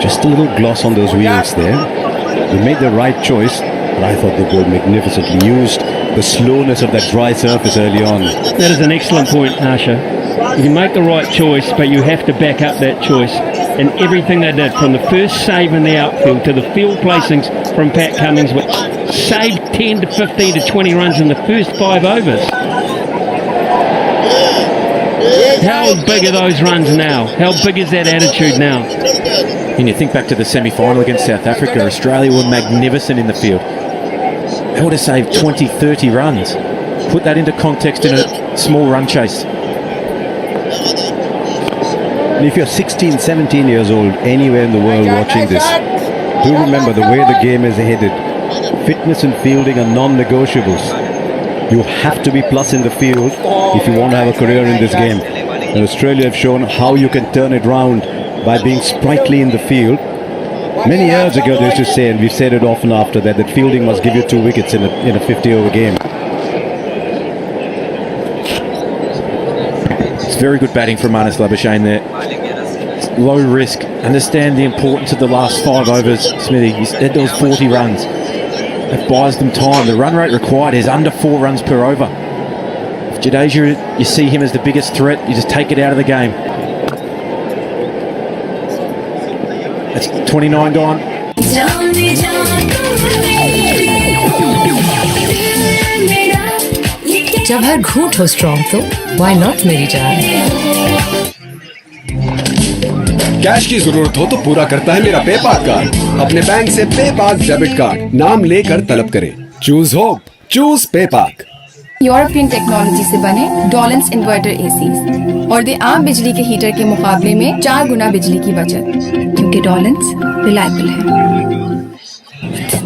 Just a little gloss on those wheels there. They made the right choice, but I thought they were magnificently used. The slowness of that dry surface early on. That is an excellent point, Harsha. You can make the right choice, but you have to back up that choice. And everything they did, from the first save in the outfield to the field placings from Pat Cummins, which saved 10 to 15 to 20 runs in the first 5 overs. How big are those runs now? How big is that attitude now? And you think back to the semi-final against South Africa, Australia were magnificent in the field. They would have saved 20, 30 runs. Put that into context in a small run chase. And if you're 16, 17 years old, anywhere in the world watching this, do remember the way the game is headed. Fitness and fielding are non-negotiables. You have to be plus in the field if you want to have a career in this game. And Australia have shown how you can turn it round by being sprightly in the field. Many years ago they used to say, and we've said it often after that, that fielding must give you 2 wickets in a 50-over game. It's very good batting from Marnus Labuschagne there. It's low risk. Understand the importance of the last 5 overs, Smithy. He said there was 40 runs. That buys them time. The run rate required is under 4 runs per over. If Jadeja, you see him as the biggest threat, you just take it out of the game. That's 29 gone. जब हर घूंट हो strong तो why not मेरी जान? Cash की जरूरत हो तो पूरा करता है मेरा पेपाल कार्ड। अपने बैंक से पेपाल डेबिट कार्ड नाम लेकर तलब करें। Choose hope, choose PayPal. European technology से बने डॉलेंस इन्वर्टर एसीज और दे आम बिजली के हीटर के मुकाबले में 4 गुना बिजली की बचत, क्योंकि डॉलेंस रिलायबल है।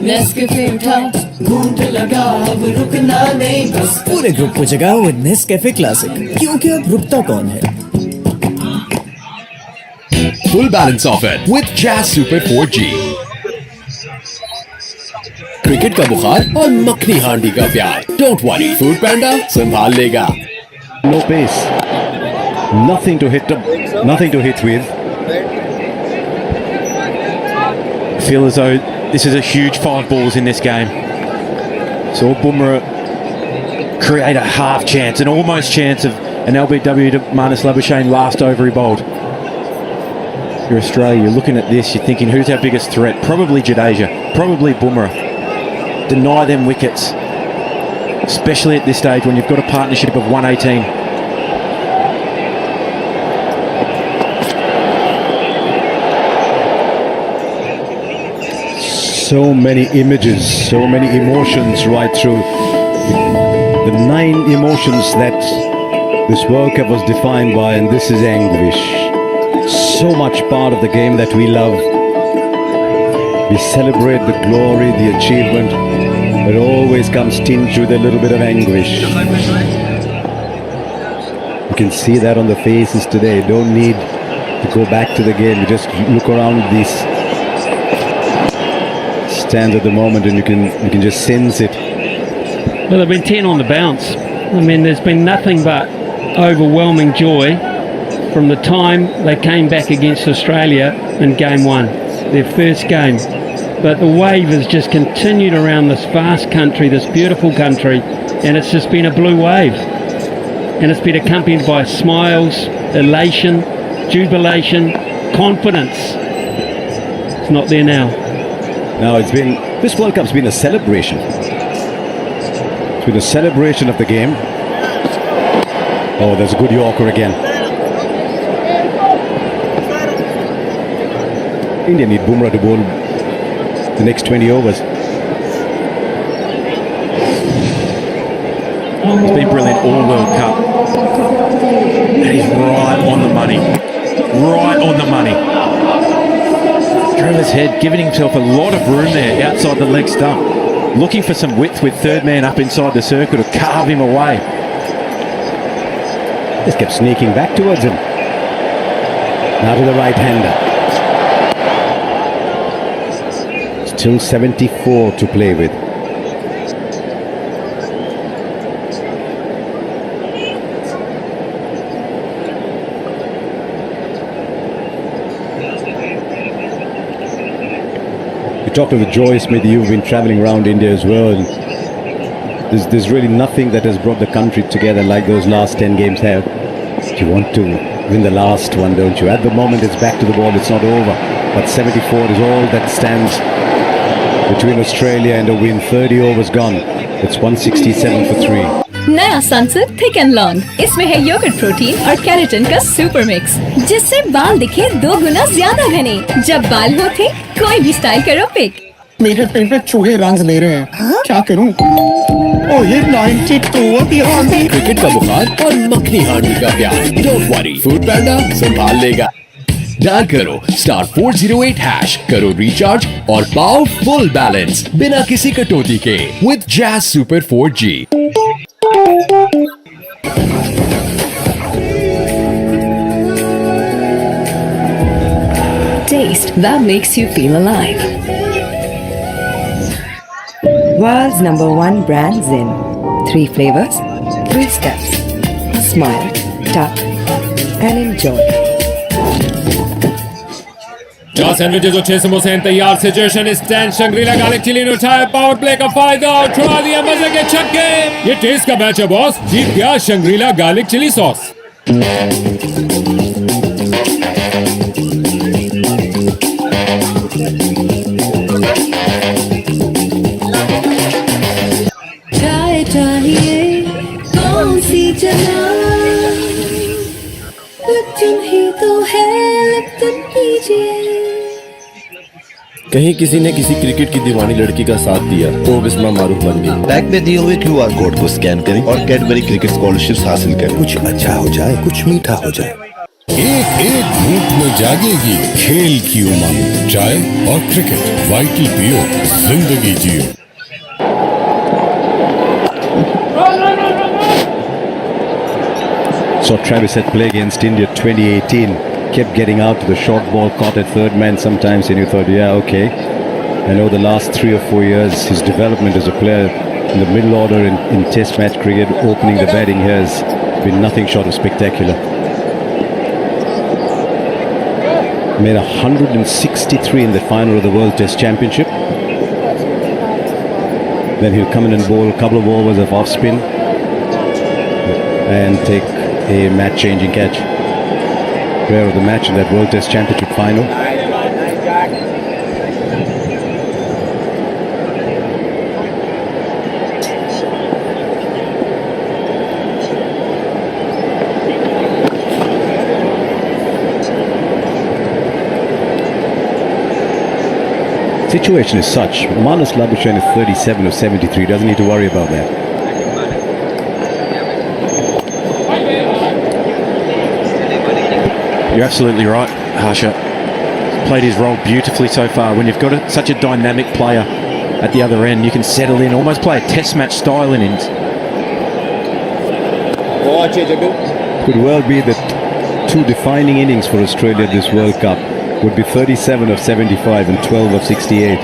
नेस्कैफे उठा, घूंट लगा, अब रुकना नहीं बस। पूरे ग्रुप को जगाओ विद नेस्कैफे क्लासिक, क्योंकि अब रुकता कौन है? Full balance offer with Jazz Super 4G. Cricket का बुखार और मक्खनी हांडी का प्यार। Don't worry, Food Panda संभाल लेगा। No pace, nothing to hit with. I feel as though this is a huge 5 balls in this game. Saw Bumrah create a half chance, an almost chance of an LBW to Marnus Labuschagne last over he bowled. If you're Australia, you're looking at this, you're thinking, who's our biggest threat? Probably Jadeja, probably Bumrah. Deny them wickets, especially at this stage when you've got a partnership of 118. So many images, so many emotions right through. The 9 emotions that this World Cup was defined by, and this is anguish. So much part of the game that we love. We celebrate the glory, the achievement, but it always comes tinged with a little bit of anguish. You can see that on the faces today. Don't need to go back to the game. You just look around these stands at the moment and you can just sense it. Well, they've been 10 on the bounce. I mean, there's been nothing but overwhelming joy from the time they came back against Australia in game 1, their first game. But the wave has just continued around this vast country, this beautiful country, and it's just been a blue wave. And it's been accompanied by smiles, elation, jubilation, confidence. It's not there now. Now this World Cup's been a celebration. It's been a celebration of the game. Oh, there's a good Yorker again. India need Bumrah to bowl the next 20 overs. It's been brilliant all World Cup. And he's right on the money. Right on the money. Drove his head, giving himself a lot of room there outside the leg stump. Looking for some width with third man up inside the circle to carve him away. Just kept sneaking back towards him. Now to the right-hander. Still 74 to play with. You talked of the joy, Smithy. You've been travelling around India as well. And there's really nothing that has brought the country together like those last 10 games have. You want to win the last one, don't you? At the moment, it's back to the ball. It's not over. But 74 is all that stands between Australia and a win. 30 overs gone. It's 167 for 3. नया संसद thick and long. इसमें है yogurt protein और keratin का super mix, जिससे बाल दिखे 2 गुना ज्यादा घने। जब बाल हो थे, कोई भी स्टाइल करो पिक। मेरे पेट में चूहे रंग ले रहे हैं, क्या करूं? ओह ये 92 क्रिकेट का बुखार और मक्खनी हांडी का प्यार। डोंट वरी, फूड पैंडा संभाल लेगा। डायल करो *408#, करो रिचार्ज और पाओ फुल बैलेंस बिना किसी कटौती के with jazz super 4G। Taste that makes you feel alive. World's #1 brand Zin. 3 flavors, 3 steps. Smile, tap, and enjoy. 4 sandwiches और 6 समोसे हैं तैयार। सिचुएशन इस 10 शंग्रीला गार्लिक चिली ने उठाया पावर प्ले का फायदा और छुड़ा दिया मजे के छक्के। ये टेस्ट का मैच है बॉस, जीत गया शंग्रीला गार्लिक चिली सॉस। चाय चाहिए कौन सी जना, लिप्टन ही तो है, लिप्टन पीजिए। कहीं किसी ने किसी क्रिकेट की दीवानी लड़की का साथ दिया तो बिस्मा मारूफ बन गई। बैग में दिए हुए QR कोड को स्कैन करें और कैडबरी क्रिकेट स्कॉलरशिप हासिल करें। कुछ अच्छा हो जाए, कुछ मीठा हो जाए। एक एक घूंट में जागेगी खेल की उमंग। चाय और क्रिकेट, वाइटल पियो, जिंदगी जियो। Saw Travis had play against India 2018. Kept getting out to the short ball, caught at third man sometimes, and you thought, yeah, okay. I know the last 3 or 4 years, his development as a player in the middle order in Test match cricket, opening the batting here has been nothing short of spectacular. Made 163 in the final of the World Test Championship. Then he'll come in and bowl a couple of overs of off spin and take a match-changing catch. Player of the match in that World Test Championship final. Situation is such, Manas Labuschagne is 37 or 73, doesn't need to worry about that. You're absolutely right, Harsha. Played his role beautifully so far. When you've got such a dynamic player at the other end, you can settle in, almost play a test match style innings. Could well be that 2 defining innings for Australia this World Cup would be 37 of 75 and 12 of 68.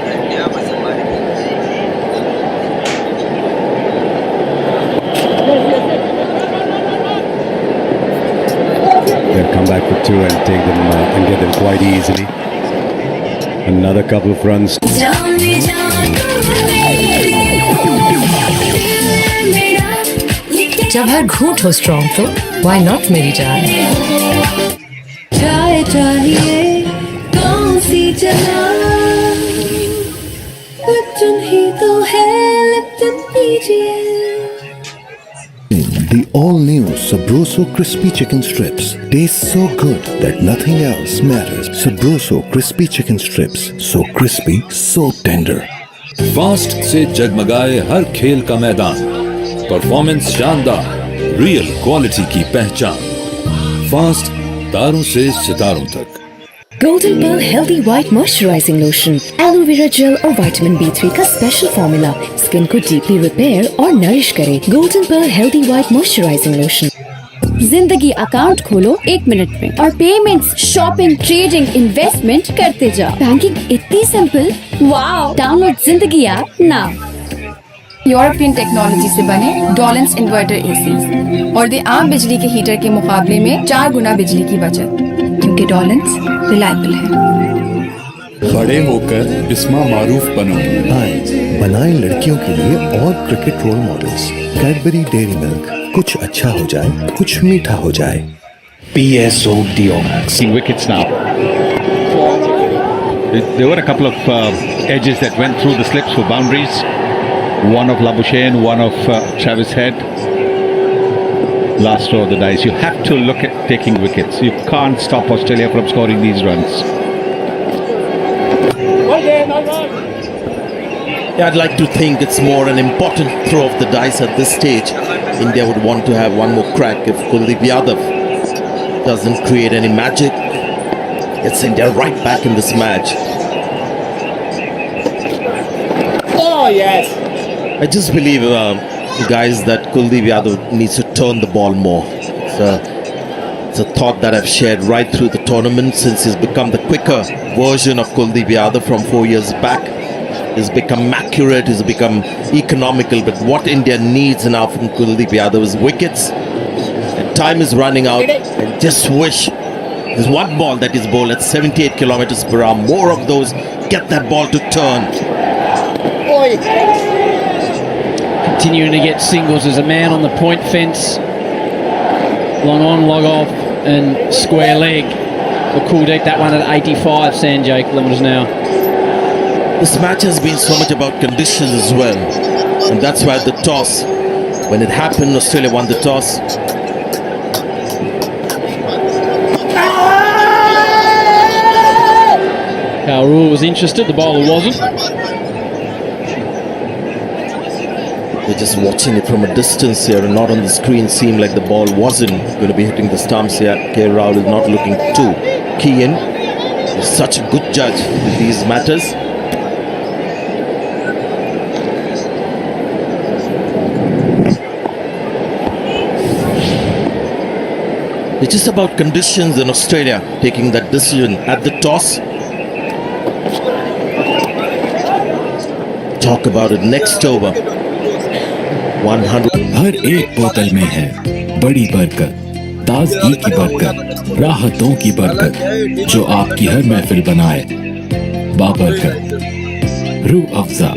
They'll come back for 2 and take them and get them quite easily. Another couple of runs. जब हर घूंट हो strong तो why not मेरी जान। चाय चाहिए कौन सी जना, लिप्टन ही तो है, लिप्टन पीजिए। The all-new Sabroso Crispy Chicken Strips taste so good that nothing else matters. Sabroso Crispy Chicken Strips, so crispy, so tender. Fast से जगमगाए हर खेल का मैदान, परफॉर्मेंस शानदार, रियल क्वालिटी की पहचान। फास्ट, तारों से सितारों तक। Golden Pearl Healthy White Moisturizing Lotion, Aloe Vera Gel और Vitamin B3 का स्पेशल फॉर्मूला स्किन को डीपली रिपेयर और नरिश करे। Golden Pearl Healthy White Moisturizing Lotion। जिंदगी अकाउंट खोलो 1 मिनट में और पेमेंट्स, शॉपिंग, ट्रेडिंग, इन्वेस्टमेंट करते जाओ। बैंकिंग इतनी सिंपल, वाओ! डाउनलोड जिंदगी ऐप नाउ। यूरोपियन टेक्नोलॉजी से बने डॉलेंस इन्वर्टर एसीज और दे आम बिजली के हीटर के मुकाबले में 4 गुना बिजली की बचत, क्योंकि डॉलेंस रिलायबल है। बड़े होकर बिस्मा मारूफ बनो। आए बनाए लड़कियों के लिए और cricket role models. Cadbury Dairy Milk, कुछ अच्छा हो जाए, कुछ मीठा हो जाए। PSO Diomax. Wickets now. There were a couple of edges that went through the slips for boundaries. One of Labuschagne, one of Travis Head. last throw of the dice. You have to look at taking wickets. You can't stop Australia from scoring these runs. Yeah, I'd like to think it's more an important throw of the dice at this stage. India would want to have one more crack if Kuldeep Yadav doesn't create any magic. It's India right back in this match. Oh, yes. I just believe, guys, that Kuldeep Yadav needs to turn the ball more. It's a thought that I've shared right through the tournament since he's become the quicker version of Kuldeep Yadav from 4 years back. He's become accurate, he's become economical, but what India needs now from Kuldeep Yadav is wickets. And time is running out, and just wish there's one ball that is bowled at 78 kilometers per hour. More of those, get that ball to turn. Continuing to get singles as a man on the point fence. Long on, log off, and square leg for Kuldeep. That one at 85, Sanjay kilometers now. This match has been so much about conditions as well, and that's why the toss, when it happened, Australia won the toss. Kaul was interested, the bowler wasn't. We're just watching it from a distance here and not on the screen. Seemed like the ball wasn't going to be hitting the stumps here. K. Rahul is not looking too keen. He's such a good judge in these matters. It's just about conditions in Australia taking that decision at the toss. Talk about it next over. 100. हर एक बोतल में है बड़ी बरकत, ताजगी की बरकत, राहतों की बरकत, जो आपकी हर महफिल बनाए बाबरकत, रूह अफ़ज़ा,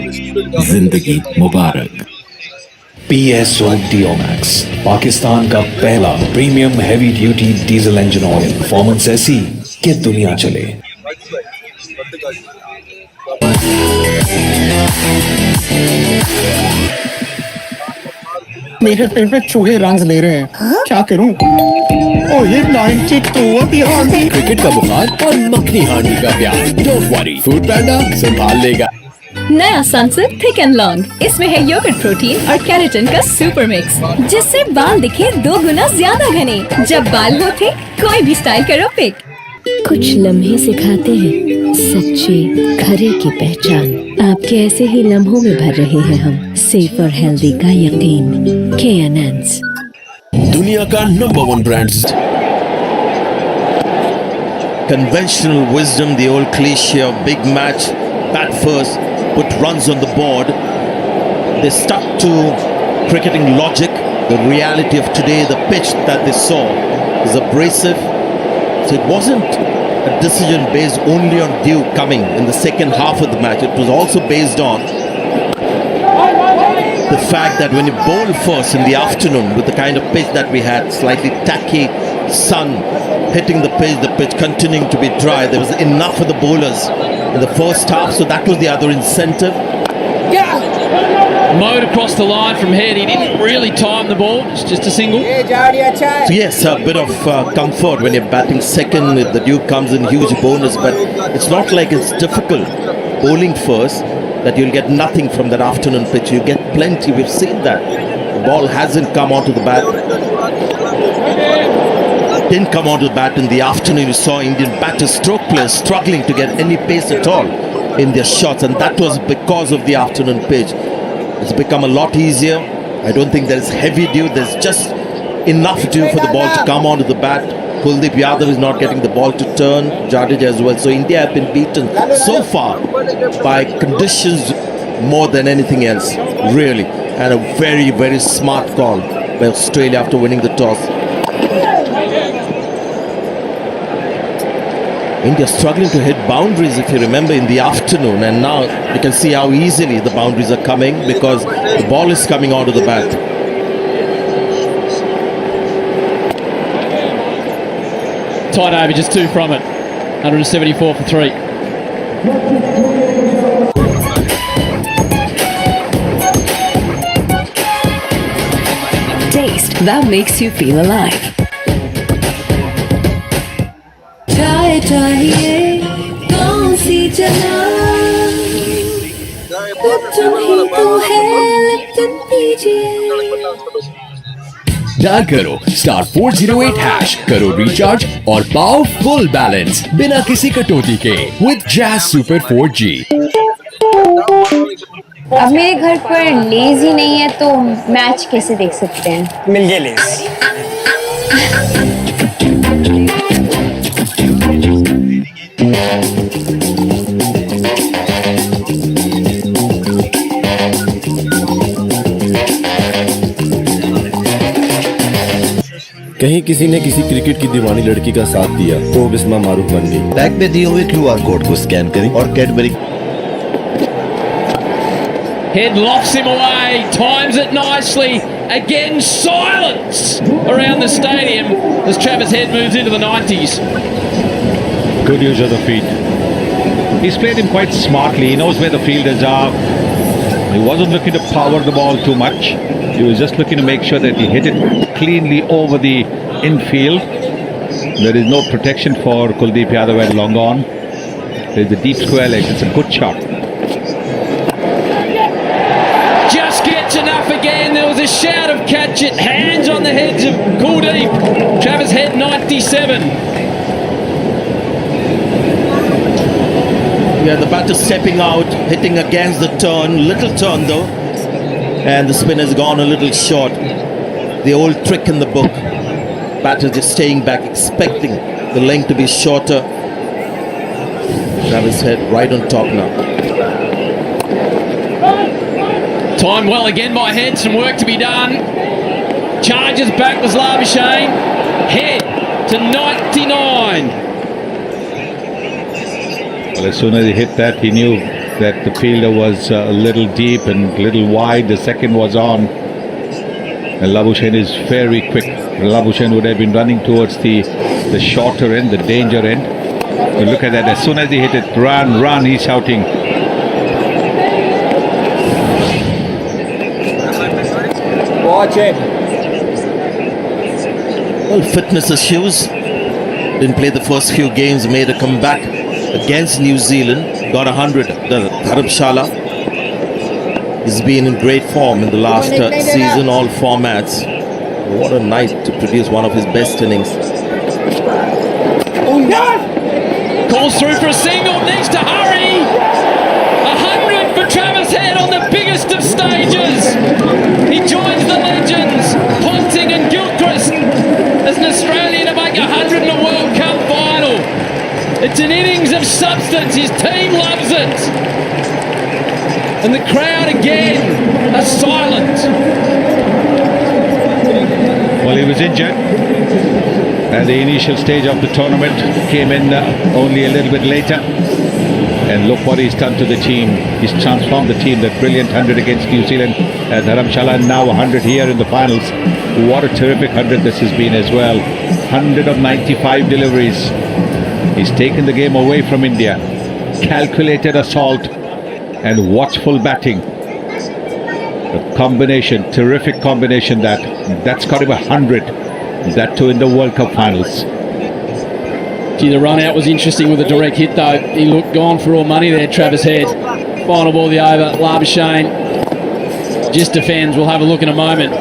जिंदगी मुबारक। PSO Diomax, पाकिस्तान का पहला premium heavy duty diesel engine oil. Performance ऐसी कि दुनिया चले। मेरे पेट में चूहे रंग ले रहे हैं, क्या करूं? ओ ये 92 अभी हांडी। क्रिकेट का बुखार और मखनी हांडी का प्यार। डोंट वरी, फूड पैंडा संभाल लेगा। नया सनसिल्क थिक एंड लॉन्ग, इसमें है योगर्ट प्रोटीन और केराटिन का सुपर मिक्स, जिससे बाल दिखे 2 गुना ज्यादा घने। जब बाल हो थे, कोई भी स्टाइल करो पिक। कुछ लम्हे सिखाते हैं सच्चे खरे की पहचान। आपके ऐसे ही लम्हों में भर रहे हैं हम सेफ और हेल्दी का यकीन। K&N's दुनिया का number 1 brand. Conventional wisdom, the old cliche of big match, bat first, put runs on the board. They stuck to cricketing logic. The reality of today, the pitch that they saw is abrasive. So it wasn't a decision based only on dew coming in the second half of the match. It was also based on the fact that when you bowl first in the afternoon with the kind of pitch that we had, slightly tacky, sun hitting the pitch continuing to be dry, there was enough of the bowlers in the first half, so that was the other incentive. Mowed across the line from head. He didn't really time the ball. It's just a single. So yes, a bit of comfort when you're batting second. If the dew comes in, huge bonus. But it's not like it's difficult bowling first that you'll get nothing from that afternoon pitch. You get plenty. We've seen that. The ball hasn't come onto the bat. Didn't come onto the bat in the afternoon. You saw Indian batters, stroke players struggling to get any pace at all in their shots, and that was because of the afternoon pitch. It's become a lot easier. I don't think there's heavy dew. There's just enough dew for the ball to come onto the bat. Kuldeep Yadav is not getting the ball to turn. Jadeja as well. So India have been beaten so far by conditions more than anything else, really. And a very, very smart call by Australia after winning the toss. India struggling to hit boundaries, if you remember, in the afternoon, and now you can see how easily the boundaries are coming because the ball is coming onto the bat. Tight over, just 2 from it. 174 for 3. Taste that makes you feel alive. चाय चाहिए कौन सी जगह तुम ही तो है Lipton पीजिए dial करो *408# करो रिचार्ज और पाओ फुल बैलेंस बिना किसी कटौती के विद जैज सुपर 4G। अब मेरे घर पर लेज ही नहीं है तो मैच कैसे देख सकते हैं? मिल गए लेज। कहीं किसी ने किसी क्रिकेट की दीवानी लड़की का साथ दिया तो बिस्मा मारूफ बन गई। बैग में दिए हुए QR कोड को स्कैन करें और Cadbury Head lofts him away, times it nicely. Again, silence around the stadium as Travis Head moves into the 90s. Good use of the feet. He's played him quite smartly. He knows where the fielders are. He wasn't looking to power the ball too much. He was just looking to make sure that he hit it cleanly over the infield. There is no protection for Kuldeep Yadav and long on. There's the deep square leg. It's a good shot. Just gets enough again. There was a shout of catch it. Hands on the heads of Kuldeep. Travis Head 97. Yeah, the batter stepping out, hitting against the turn, little turn though, and the spin has gone a little short. The old trick in the book. Batter just staying back, expecting the length to be shorter. Travis Head right on top now. Time well again by Head, some work to be done. Charges back was Labuschagne. Head to 99. Well, as soon as he hit that, he knew that the fielder was a little deep and a little wide. The second was on. And Labuschagne is very quick. Labuschagne would have been running towards the shorter end, the danger end. But look at that. As soon as he hit it, run, run, he's shouting. Watch it. Well, fitness issues. Didn't play the first few games, made a comeback against New Zealand. Got 100. The Dharamshala. He's been in great form in the last season, all formats. What a night to produce one of his best innings. Calls through for a single, needs to hurry. 100 for Travis Head on the biggest of stages. He joins the legends, Ponting and Gilchrist, as an Australian to make 100 in a World Cup final. It's an innings of substance. His team loves it. And the crowd again are silent. Well, he was injured at the initial stage of the tournament. Came in only a little bit later. And look what he's done to the team. He's transformed the team. That brilliant 100 against New Zealand. Dharamshala, and now 100 here in the finals. What a terrific 100 this has been as well. 100 of 95 deliveries. He's taken the game away from India. Calculated assault and watchful batting. A combination, terrific combination that's got him 100. That too in the World Cup finals. Gee, the run out was interesting with a direct hit though. He looked gone for all money there, Travis Head. Final ball of the over, Labuschagne just defends. We'll have a look in a moment.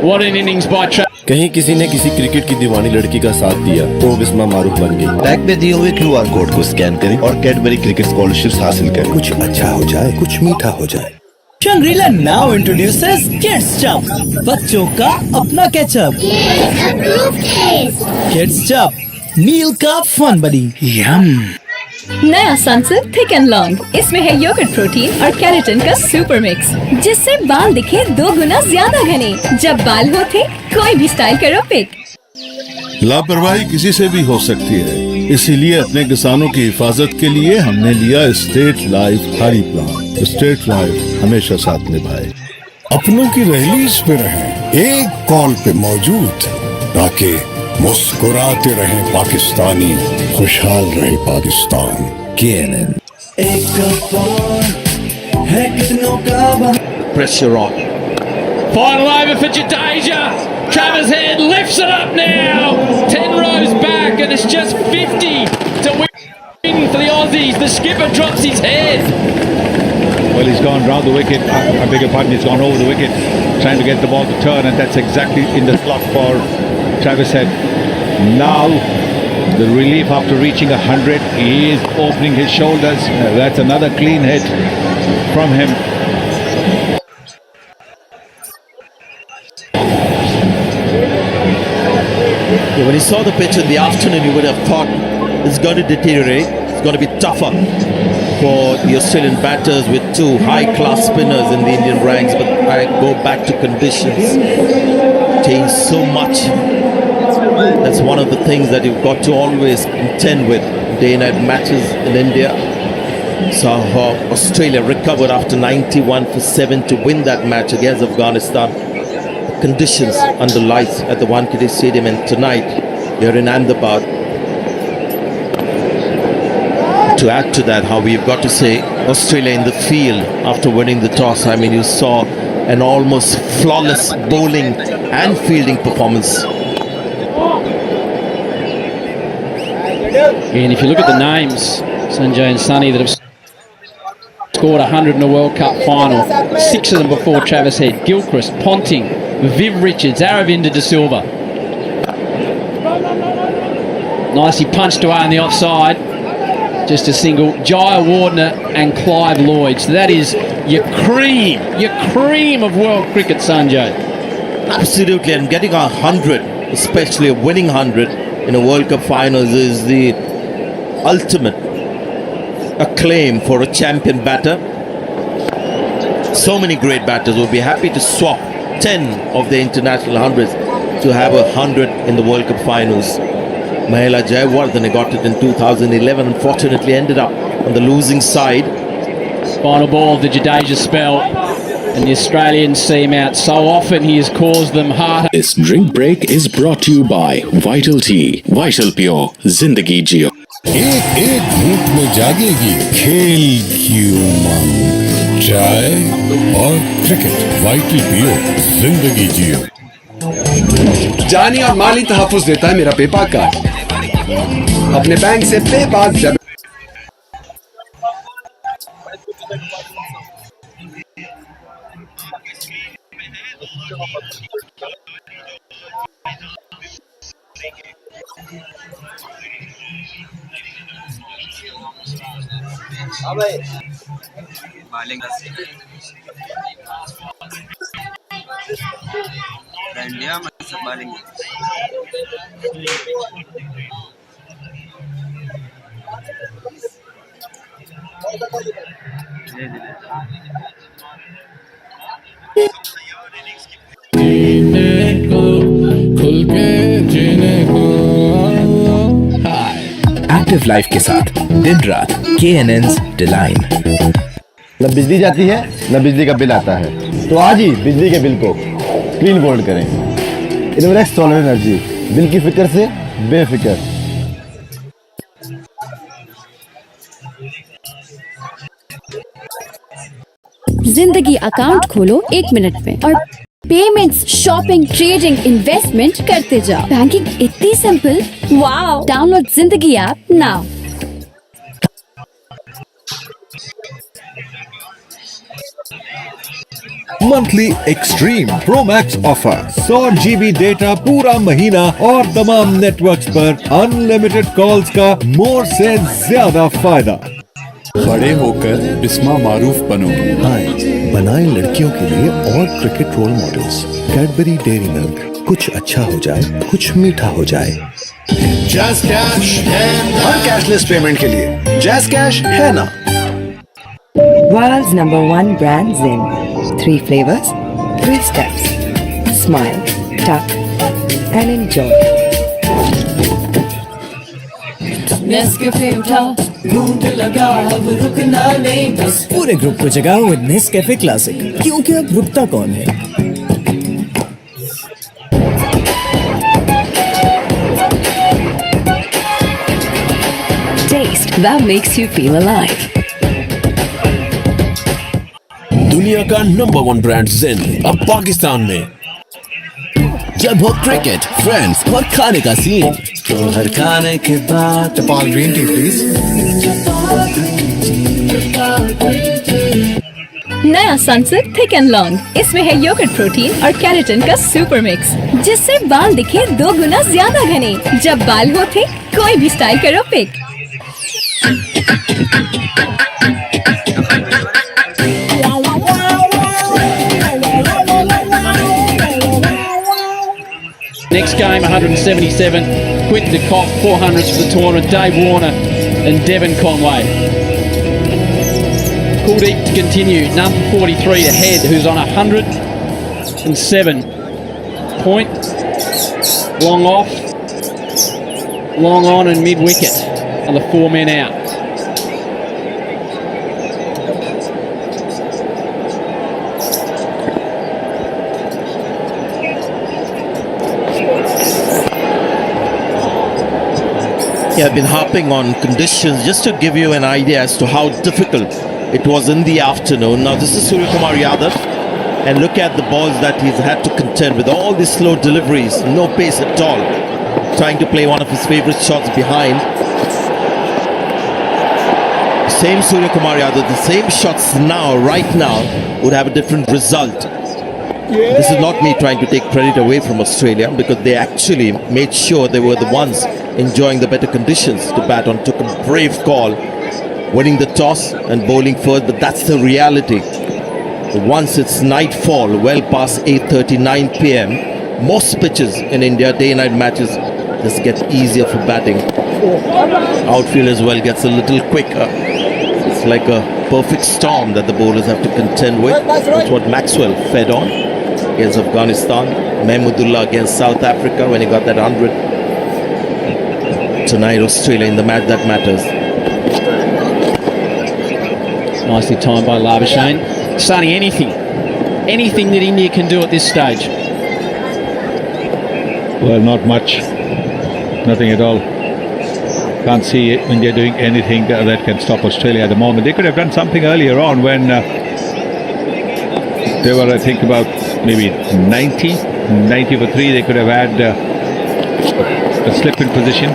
What an innings by Travis. कहीं किसी ने किसी cricket की दीवानी लड़की का साथ दिया तो बिस्मा मारूफ बन गई। बैग में दिए हुए QR कोड को स्कैन करें और कैडबरी क्रिकेट स्कॉलरशिप्स हासिल करें। कुछ अच्छा हो जाए, कुछ मीठा हो जाए। Shangri-La now introduces Kids Chop, बच्चों का अपना केचप। Kids Chop, मील का फन बडी। यम। नया सनसिल्क थिक एंड लॉन्ग, इसमें है योगर्ट प्रोटीन और केराटिन का सुपर मिक्स, जिससे बाल दिखे 2 गुना ज्यादा घने। जब बाल होते कोई भी स्टाइल करो पिक। लापरवाही किसी से भी हो सकती है, इसीलिए अपने किसानों की हिफाजत के लिए हमने लिया स्टेट लाइफ हारी प्लान। स्टेट लाइफ हमेशा साथ निभाए। अपनों की रैलीज पे रहें, एक कॉल पे मौजूद, ताकि मुस्कुराते रहे पाकिस्तानी, खुशहाल रहे पाकिस्तान। KNN। एक है कितनों का Pressure on. Final over for Jadeja. Travis Head lifts it up now. 10 rows back, and it's just 50 to win for the Aussies. The skipper drops his head. Well, he's gone round the wicket. I beg your pardon, he's gone over the wicket, trying to get the ball to turn, and that's exactly in the slot for Travis Head. Now, the relief after reaching 100, he is opening his shoulders. That's another clean hit from him. Yeah, when he saw the pitch in the afternoon, you would have thought it's going to deteriorate. It's going to be tougher for the Australian batters with two high-class spinners in the Indian ranks. But I go back to conditions. Change so much. That's one of the things that you've got to always contend with day-night matches in India. So Australia recovered after 91 for 7 to win that match against Afghanistan. Conditions under lights at the Wankhede Stadium, and tonight they're in Ahmedabad. To add to that, how we've got to say Australia in the field after winning the toss. I mean, you saw an almost flawless bowling and fielding performance. And if you look at the names, Sanjay and Sunny, that have scored 100 in the World Cup final, 6 of them before Travis Head: Gilchrist, Ponting, Viv Richards, Aravinda De Silva. Nicely punched away on the offside. Just a single. Jaya Wardner and Clive Lloyd. So that is your cream of world cricket, Sanjay. Absolutely, and getting 100, especially a winning 100 in a World Cup finals, is the ultimate acclaim for a champion batter. So many great batters will be happy to swap 10 of the international hundreds to have 100 in the World Cup finals. Mahela Jayawardene got it in 2011, unfortunately ended up on the losing side. Final ball of the Jadeja spell, and the Australians see him out so often he has caused them heart. This drink break is brought to you by Vital Tea, Vital Pure, Zindagi Jio. एक एक घूंट में जागेगी खेल की उमंग, चाय और cricket, vital पियो, जिंदगी जियो। जानी और माली तहफ़्फ़ुज़ देता है मेरा पेपाल कार्ड। अपने बैंक से पेपाल जब एक्टिव लाइफ के साथ दिन रात KNN's डिलाइन। न बिजली जाती है न बिजली का बिल आता है, तो आज ही बिजली के बिल को क्लीन बोल्ड करें। इनवर्स सोलर एनर्जी, बिल की फिक्र से बेफिक्र। जिंदगी अकाउंट खोलो 1 मिनट में और पेमेंट्स, शॉपिंग, ट्रेडिंग, इन्वेस्टमेंट करते जाओ। बैंकिंग इतनी सिंपल। वाओ! डाउनलोड जिंदगी app now. Monthly extreme pro max offer, 100 GB data पूरा महीना और तमाम नेटवर्क्स पर अनलिमिटेड कॉल्स का मोर से ज्यादा फायदा। बड़े होकर बिस्मा मारूफ बनो। हाय, बनाए लड़कियों के लिए और cricket role models. Cadbury Dairy Milk, कुछ अच्छा हो जाए, कुछ मीठा हो जाए। जैज़ कैश है ना? हर कैशलेस पेमेंट के लिए जैज़ कैश है ना। World's #1 brand Zen. 3 flavors, 3 steps. Smile, tuck, and enjoy. Nescafe उठा, घूंट लगा, अब रुकना नहीं बस। पूरे ग्रुप को जगाओ विद नेस्कैफे क्लासिक, क्योंकि अब रुकता कौन है। Taste that makes you feel alive. दुनिया का #1 ब्रांड ज़ेन अब पाकिस्तान में। जब हो क्रिकेट, फ्रेंड्स और खाने का सीन। तो हर खाने के बाद Japal green tea, please. नया सनसिल्क थिक एंड लॉन्ग, इसमें है योगर्ट प्रोटीन और केराटिन का सुपर मिक्स, जिससे बाल दिखे 2 गुना ज्यादा घने। जब बाल होते कोई भी स्टाइल करो pick. Next game, 177. Quinton de Kock, 400s for the tournament. Dave Warner and Devon Conway. Kuldeep to continue. Number 43 to Head, who's on 107. Point. Long off. Long on and mid-wicket. And the 4 men out. Yeah, I've been harping on conditions just to give you an idea as to how difficult it was in the afternoon. Now this is Suryakumar Yadav, and look at the balls that he's had to contend with. All these slow deliveries, no pace at all. Trying to play one of his favorite shots behind. Same Suryakumar Yadav, the same shots now, right now, would have a different result. This is not me trying to take credit away from Australia, because they actually made sure they were the ones enjoying the better conditions to bat on. Took a brave call, winning the toss and bowling first, but that's the reality. Once it's nightfall, well past 8:39 p.m, most pitches in India, day-night matches, just get easier for batting. Outfield as well gets a little quicker. It's like a perfect storm that the bowlers have to contend with. That's what Maxwell fed on against Afghanistan. Mahmudullah against South Africa when he got that 100. Tonight, Australia in the match that matters. Nicely timed by Labuschagne. Starting anything that India can do at this stage. Well, not much. Nothing at all. Can't see India doing anything that can stop Australia at the moment. They could have done something earlier on when they were, I think, about maybe 90 for 3. They could have had a slip in position.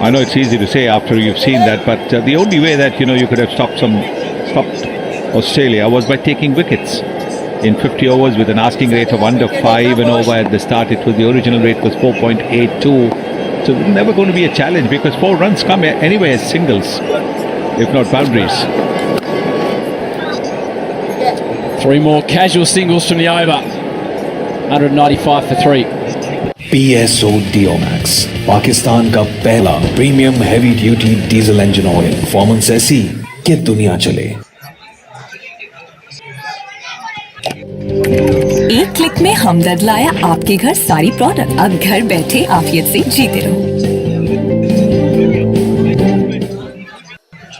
I know it's easy to say after you've seen that, but the only way that you could have stopped Australia was by taking wickets in 50 overs with an asking rate of under 5 and over at the start. It was the original rate was 4.82, so never going to be a challenge because 4 runs come anyway as singles, if not boundaries. 3 more casual singles from the over. 195 for 3. PSO Diomax, Pakistan का पहला premium heavy duty diesel engine oil, performance ऐसी कि दुनिया चले। एक click में हमदर्द लाया आपके घर सारी प्रोडक्ट। अब घर बैठे आफियत से जीते रहो।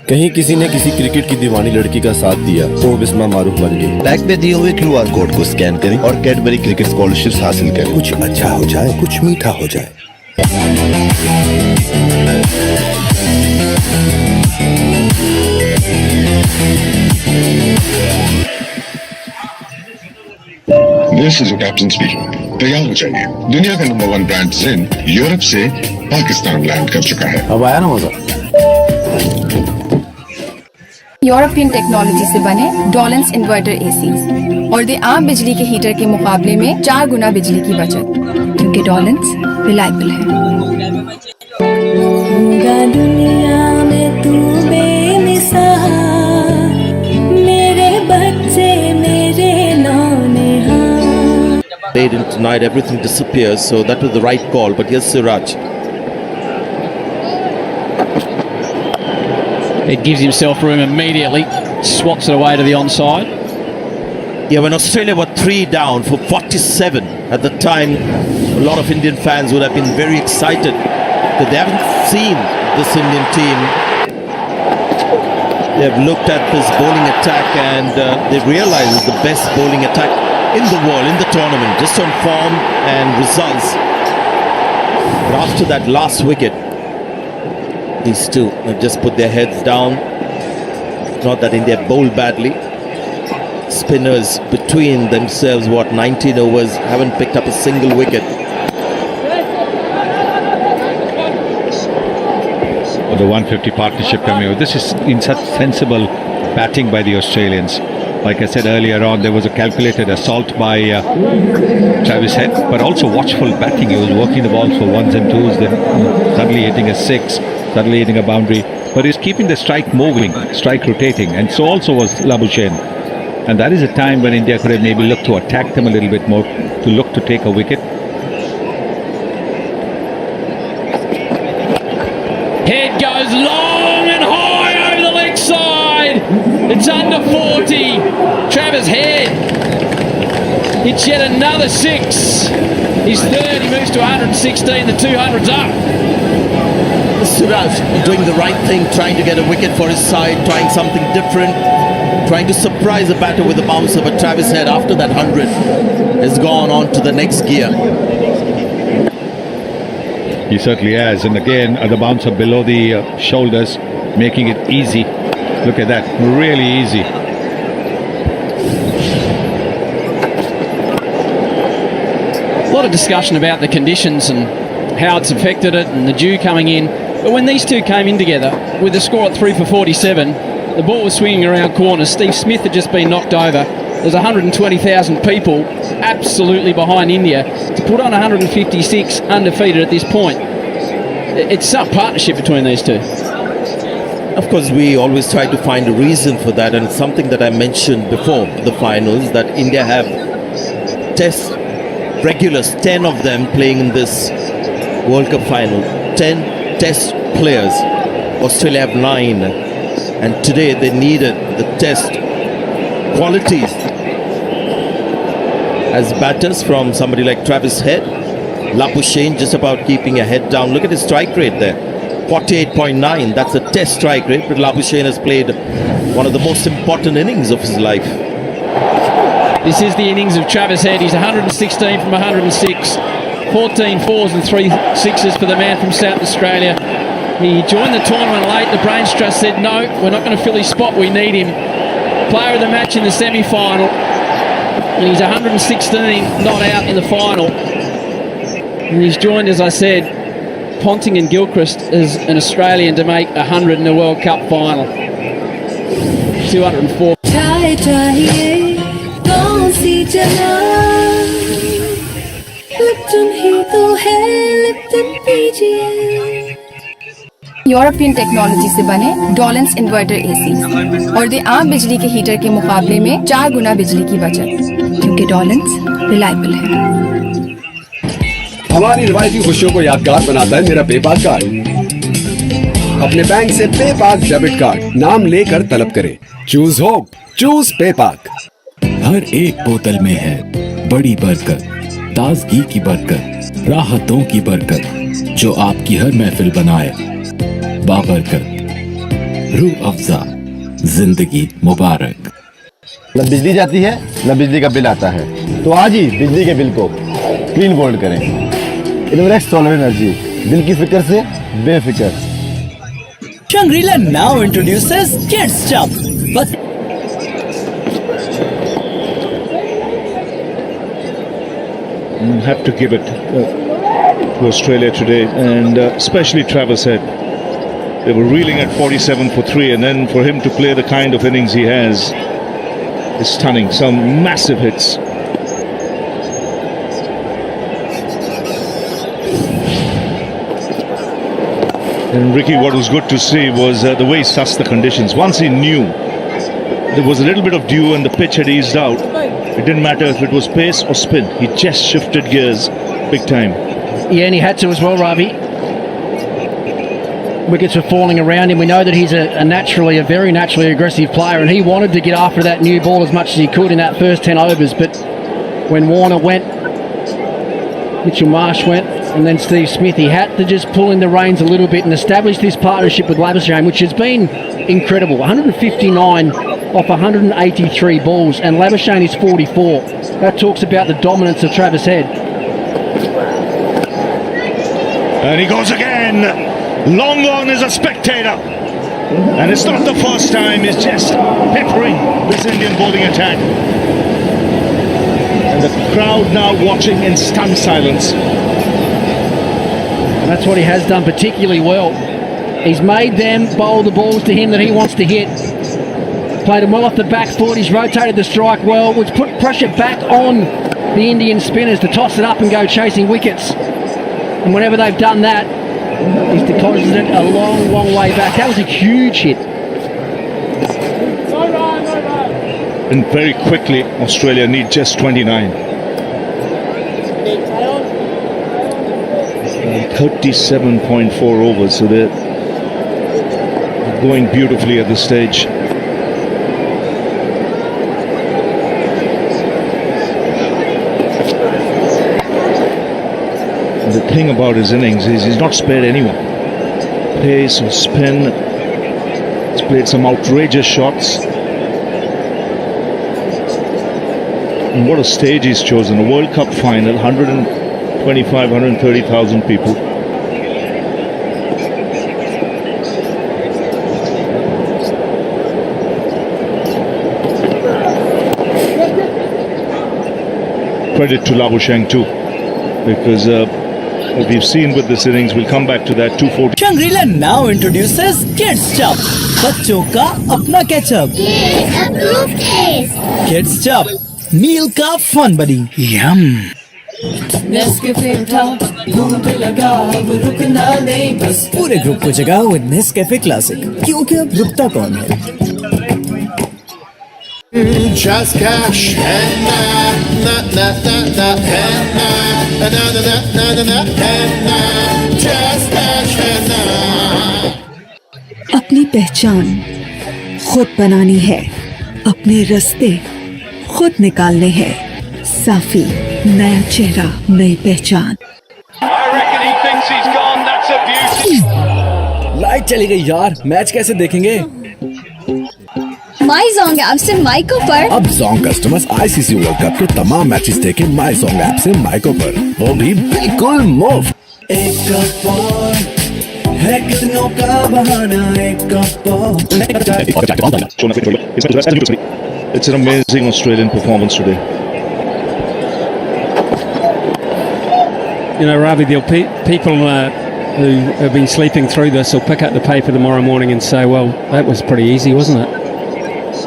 कहीं किसी ने किसी क्रिकेट की दीवानी लड़की का साथ दिया तो बिस्मा मारूफ बन गई। बैग पे दिए हुए QR कोड को स्कैन करें और कैडबरी क्रिकेट स्कॉलरशिप हासिल करें। कुछ अच्छा हो जाए, कुछ मीठा हो जाए। This is your captain speaking. तैयार हो जाइए। दुनिया का नंबर 1 ब्रांड जिन यूरोप से पाकिस्तान लैंड कर चुका है। अब आया ना मजा। यूरोपियन टेक्नोलॉजी से बने डॉलेंस इन्वर्टर एसीज और दे आम बिजली के हीटर के मुकाबले में 4 गुना बिजली की बचत, क्योंकि डॉलेंस रिलायबल है। दुनिया में तू बेमिसाल, मेरे बच्चे मेरे नौनिहाल। Late in tonight, everything disappears, so that was the right call. But here's Siraj. It gives himself room immediately, swats it away to the onside. Yeah, when Australia were 3 down for 47 at the time, a lot of Indian fans would have been very excited because they haven't seen this Indian team. They've looked at this bowling attack and they realize it's the best bowling attack in the world, in the tournament, just on form and results. But after that last wicket, these two have just put their heads down. Not that India bowled badly. spinners between themselves, 19 overs, haven't picked up a single wicket. The 150 partnership coming over. This is in such sensible batting by the Australians. Like I said earlier on, there was a calculated assault by Travis Head, but also watchful batting. He was working the balls for ones and twos, then suddenly hitting a six, suddenly hitting a boundary. But he's keeping the strike moving, strike rotating, and so also was Labuschagne. And that is a time when India could have maybe looked to attack them a little bit more, to look to take a wicket. Head goes long and high over the leg side. It's under 40. Travis Head hits yet another six. He's third. He moves to 116. The 200's up. Suraj doing the right thing, trying to get a wicket for his side, trying something different, trying to surprise the batter with a bouncer. But Travis Head, after that 100, has gone on to the next gear. He certainly has, and again the bouncer below the shoulders, making it easy. Look at that, really easy. A lot of discussion about the conditions and how it's affected it, and the dew coming in. But when these two came in together with the score at 3 for 47, the ball was swinging around corners. Steve Smith had just been knocked over. There's 120,000 people absolutely behind India to put on 156 undefeated at this point. It's some partnership between these two. Of course, we always try to find a reason for that, and it's something that I mentioned before the finals, that India have test regulars, 10 of them playing in this World Cup final, 10 test players. Australia have 9, and today they needed the test qualities as batters from somebody like Travis Head. Labuschagne just about keeping a head down. Look at his strike rate there, 48.9. That's a test strike rate, but Labuschagne has played one of the most important innings of his life. This is the innings of Travis Head. He's 116 from 106, 14 fours and 3 sixes for the man from South Australia. He joined the tournament late. The Brains Trust said, no, we're not going to fill his spot. We need him. Player of the match in the semi-final. And he's 116 not out in the final. And he's joined, as I said, Ponting and Gilchrist as an Australian to make 100 in the World Cup final. 204. European technology से बने Dawlance inverter AC और दे आम बिजली के heater के मुकाबले में 4 गुना बिजली की बचत, क्योंकि डॉलेंस रिलायबल है। हमारी रिवायती खुशियों को यादगार बनाता है मेरा पेपाक कार्ड। अपने बैंक से पेपाक डेबिट कार्ड नाम लेकर तलब करें। चूज होप, चूज पेपाक। हर एक बोतल में है बड़ी बरकत, ताजगी की बरकत, राहतों की बरकत, जो आपकी हर महफिल बनाए बाबरकत। रूह अफ़ज़ा, जिंदगी मुबारक। न बिजली जाती है न बिजली का बिल आता है, तो आज ही बिजली के बिल को क्लीन बोल्ड करें। इनवर्क्स सोलर एनर्जी, दिल की फिक्र से बेफिक्र। Shangri-La now introduces Kids Jump. But have to give it to Australia today, and especially Travis Head. They were reeling at 47 for 3, and then for him to play the kind of innings he has is stunning. Some massive hits. And Ricky, what was good to see was the way he sussed the conditions. Once he knew there was a little bit of dew and the pitch had eased out, it didn't matter if it was pace or spin. He just shifted gears big time. Yeah, and he had to as well, Ravi. Wickets were falling around him. We know that he's a very naturally aggressive player, and he wanted to get after that new ball as much as he could in that first 10 overs. But when Warner went, Mitchell Marsh went, and then Steve Smith, he had to just pull in the reins a little bit and establish this partnership with Labuschagne, which has been incredible. 159 off 183 balls, and Labuschagne is 44. That talks about the dominance of Travis Head. And he goes again. Long on as a spectator. And it's not the first time, he's just peppering this Indian bowling attack. And the crowd now watching in stunned silence. And that's what he has done particularly well. He's made them bowl the balls to him that he wants to hit. Played him well off the back foot. He's rotated the strike well, which put pressure back on the Indian spinners to toss it up and go chasing wickets. And whenever they've done that, he's deposited it a long, long way back. That was a huge hit. And very quickly, Australia need just 29. 37.4 overs, so they're going beautifully at this stage. The thing about his innings is he's not spared anyone. Pace or spin. He's played some outrageous shots. And what a stage he's chosen. A World Cup final, 125, 130,000 people. Credit to Labuschagne too, because what we've seen with this innings, we'll come back to that. 240. Shangri-La now introduces Kids Chop, बच्चों का अपना ketchup. Kids Chop, meal का fun buddy. Yum. Nescafe उठा, घूंट लगा, अब रुकना नहीं बस. पूरे ग्रुप को जगाओ with Nescafe Classic, क्योंकि अब रुकता कौन है? Just cash and just cash and अपनी पहचान खुद बनानी है, अपने रास्ते खुद निकालने हैं. साफी, नया चेहरा, नई पहचान. लाइट चली गई यार, मैच कैसे देखेंगे? माई जोंग ऐप से माइको पर. अब Jong customers ICC world cup के तमाम मैचेस देखें माई जोंग ऐप से माइको पर, वो भी बिल्कुल मुफ्त. एक कप और है कितनों का बहाना. एक कप और. It's an amazing Australian performance today. You know, Ravi, there'll people who have been sleeping through this will pick up the paper tomorrow morning and say, well, that was pretty easy, wasn't it?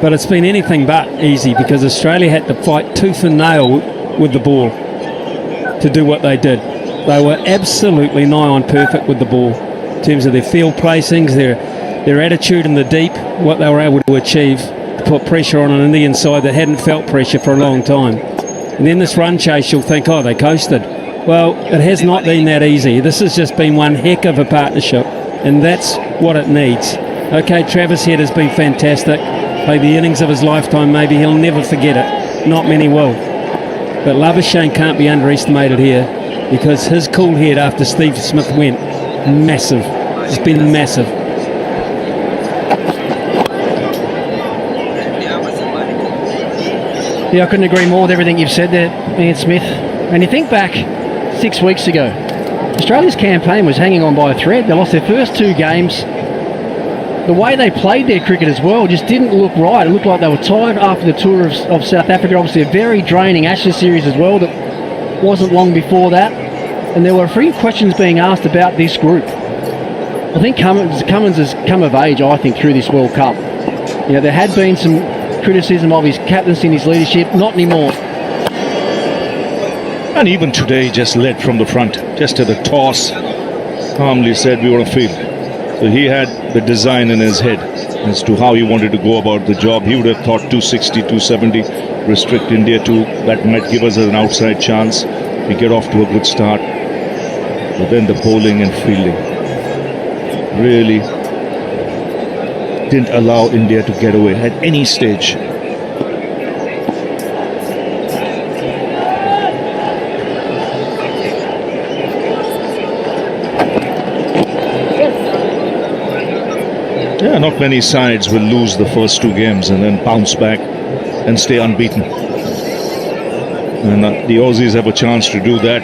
But it's been anything but easy, because Australia had to fight tooth and nail with the ball to do what they did. They were absolutely nigh on perfect with the ball in terms of their field placings, their attitude in the deep, what they were able to achieve to put pressure on an Indian side that hadn't felt pressure for a long time. And then this run chase, you'll think, oh, they coasted. Well, it has not been that easy. This has just been one heck of a partnership, and that's what it needs. Okay, Travis Head has been fantastic. Played the innings of his lifetime, maybe he'll never forget it. Not many will. But Labuschagne can't be underestimated here, because his cool head after Steve Smith went, massive. It's been massive. Yeah, I couldn't agree more with everything you've said there, Ian Smith. And you think back 6 weeks ago, Australia's campaign was hanging on by a thread. They lost their first 2 games. The way they played their cricket as well just didn't look right. It looked like they were tired after the tour of South Africa. Obviously a very draining Ashes series as well that wasn't long before that. And there were a few questions being asked about this group. I think Cummins has come of age, I think, through this World Cup. You know, there had been some criticism of his captaincy and his leadership. Not anymore. And even today, just led from the front, just at the toss, calmly said we want to field. So he had the design in his head as to how he wanted to go about the job. He would have thought 260, 270, restrict India to, that might give us an outside chance. We get off to a good start. But then the bowling and fielding really didn't allow India to get away at any stage. Yeah, not many sides will lose the first 2 games and then bounce back and stay unbeaten. And the Aussies have a chance to do that.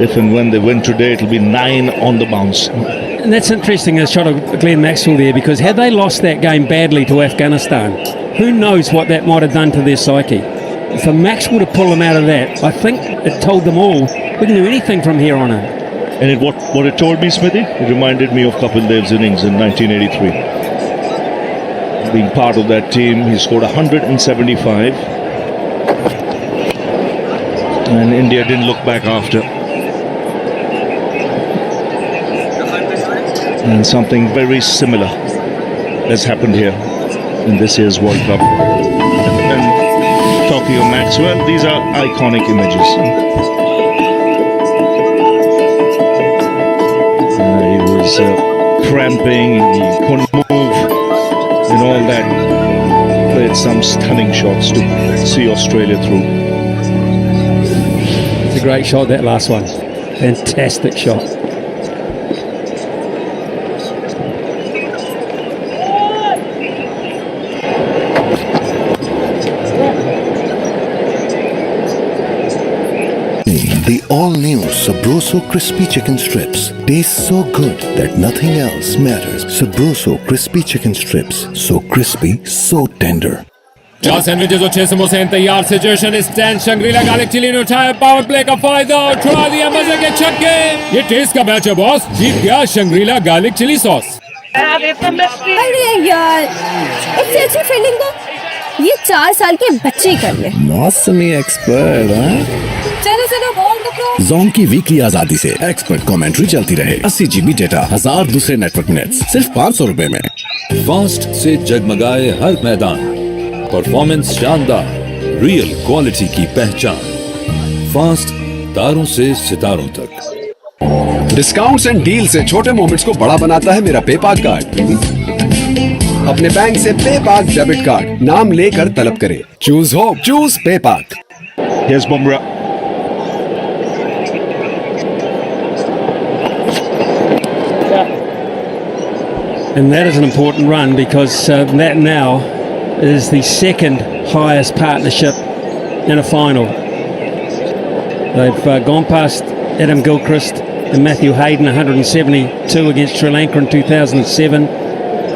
If and when they win today, it'll be 9 on the bounce. And that's interesting, a shot of Glenn Maxwell there, because had they lost that game badly to Afghanistan, who knows what that might have done to their psyche. For Maxwell to pull them out of that, I think it told them all, we can do anything from here on in. And what it told me, Smithy, it reminded me of Kapil Dev's innings in 1983. Being part of that team, he scored 175. And India didn't look back after. And something very similar has happened here in this year's World Cup. And talking of Maxwell, these are iconic images. He was cramping, he couldn't move, and all that. Played some stunning shots to see Australia through. It's a great shot, that last one. Fantastic shot. The all-new Sabroso Crispy Chicken Strips taste so good that nothing else matters. Sabroso Crispy Chicken Strips, so crispy, so tender. 4 sandwiches और 6 समोसे हैं तैयार से जशन stand Shangrila garlic chilli ने उठाया power play का फायदा और उठा दिया मजे के छक्के ये टेस्ट का मैच है बॉस जीत गया शंग्रीला गार्लिक चिली सॉस अरे यार इससे अच्छी फील्डिंग तो ये 4 साल के बच्चे कर ले मौसमी एक्सपर्ट चलो चलो बॉल पकड़ो जोन की वीकली आजादी से एक्सपर्ट कमेंट्री चलती रहे 80 GB डेटा 1000 दूसरे नेटवर्क मिनट्स सिर्फ 500 रुपए में। फास्ट से जगमगाए हर मैदान, परफॉर्मेंस शानदार, रियल क्वालिटी की पहचान। फास्ट तारों से सितारों तक। डिस्काउंट्स एंड डील से छोटे मोमेंट्स को बड़ा बनाता है मेरा पेपाक कार्ड। अपने बैंक से पेपाक डेबिट कार्ड नाम लेकर तलब करें। Choose hope, choose पेपाक। Here's Bumrah. And that is an important run because that now is the second highest partnership in a final. They've gone past Adam Gilchrist and Matthew Hayden, 172 against Sri Lanka in 2007.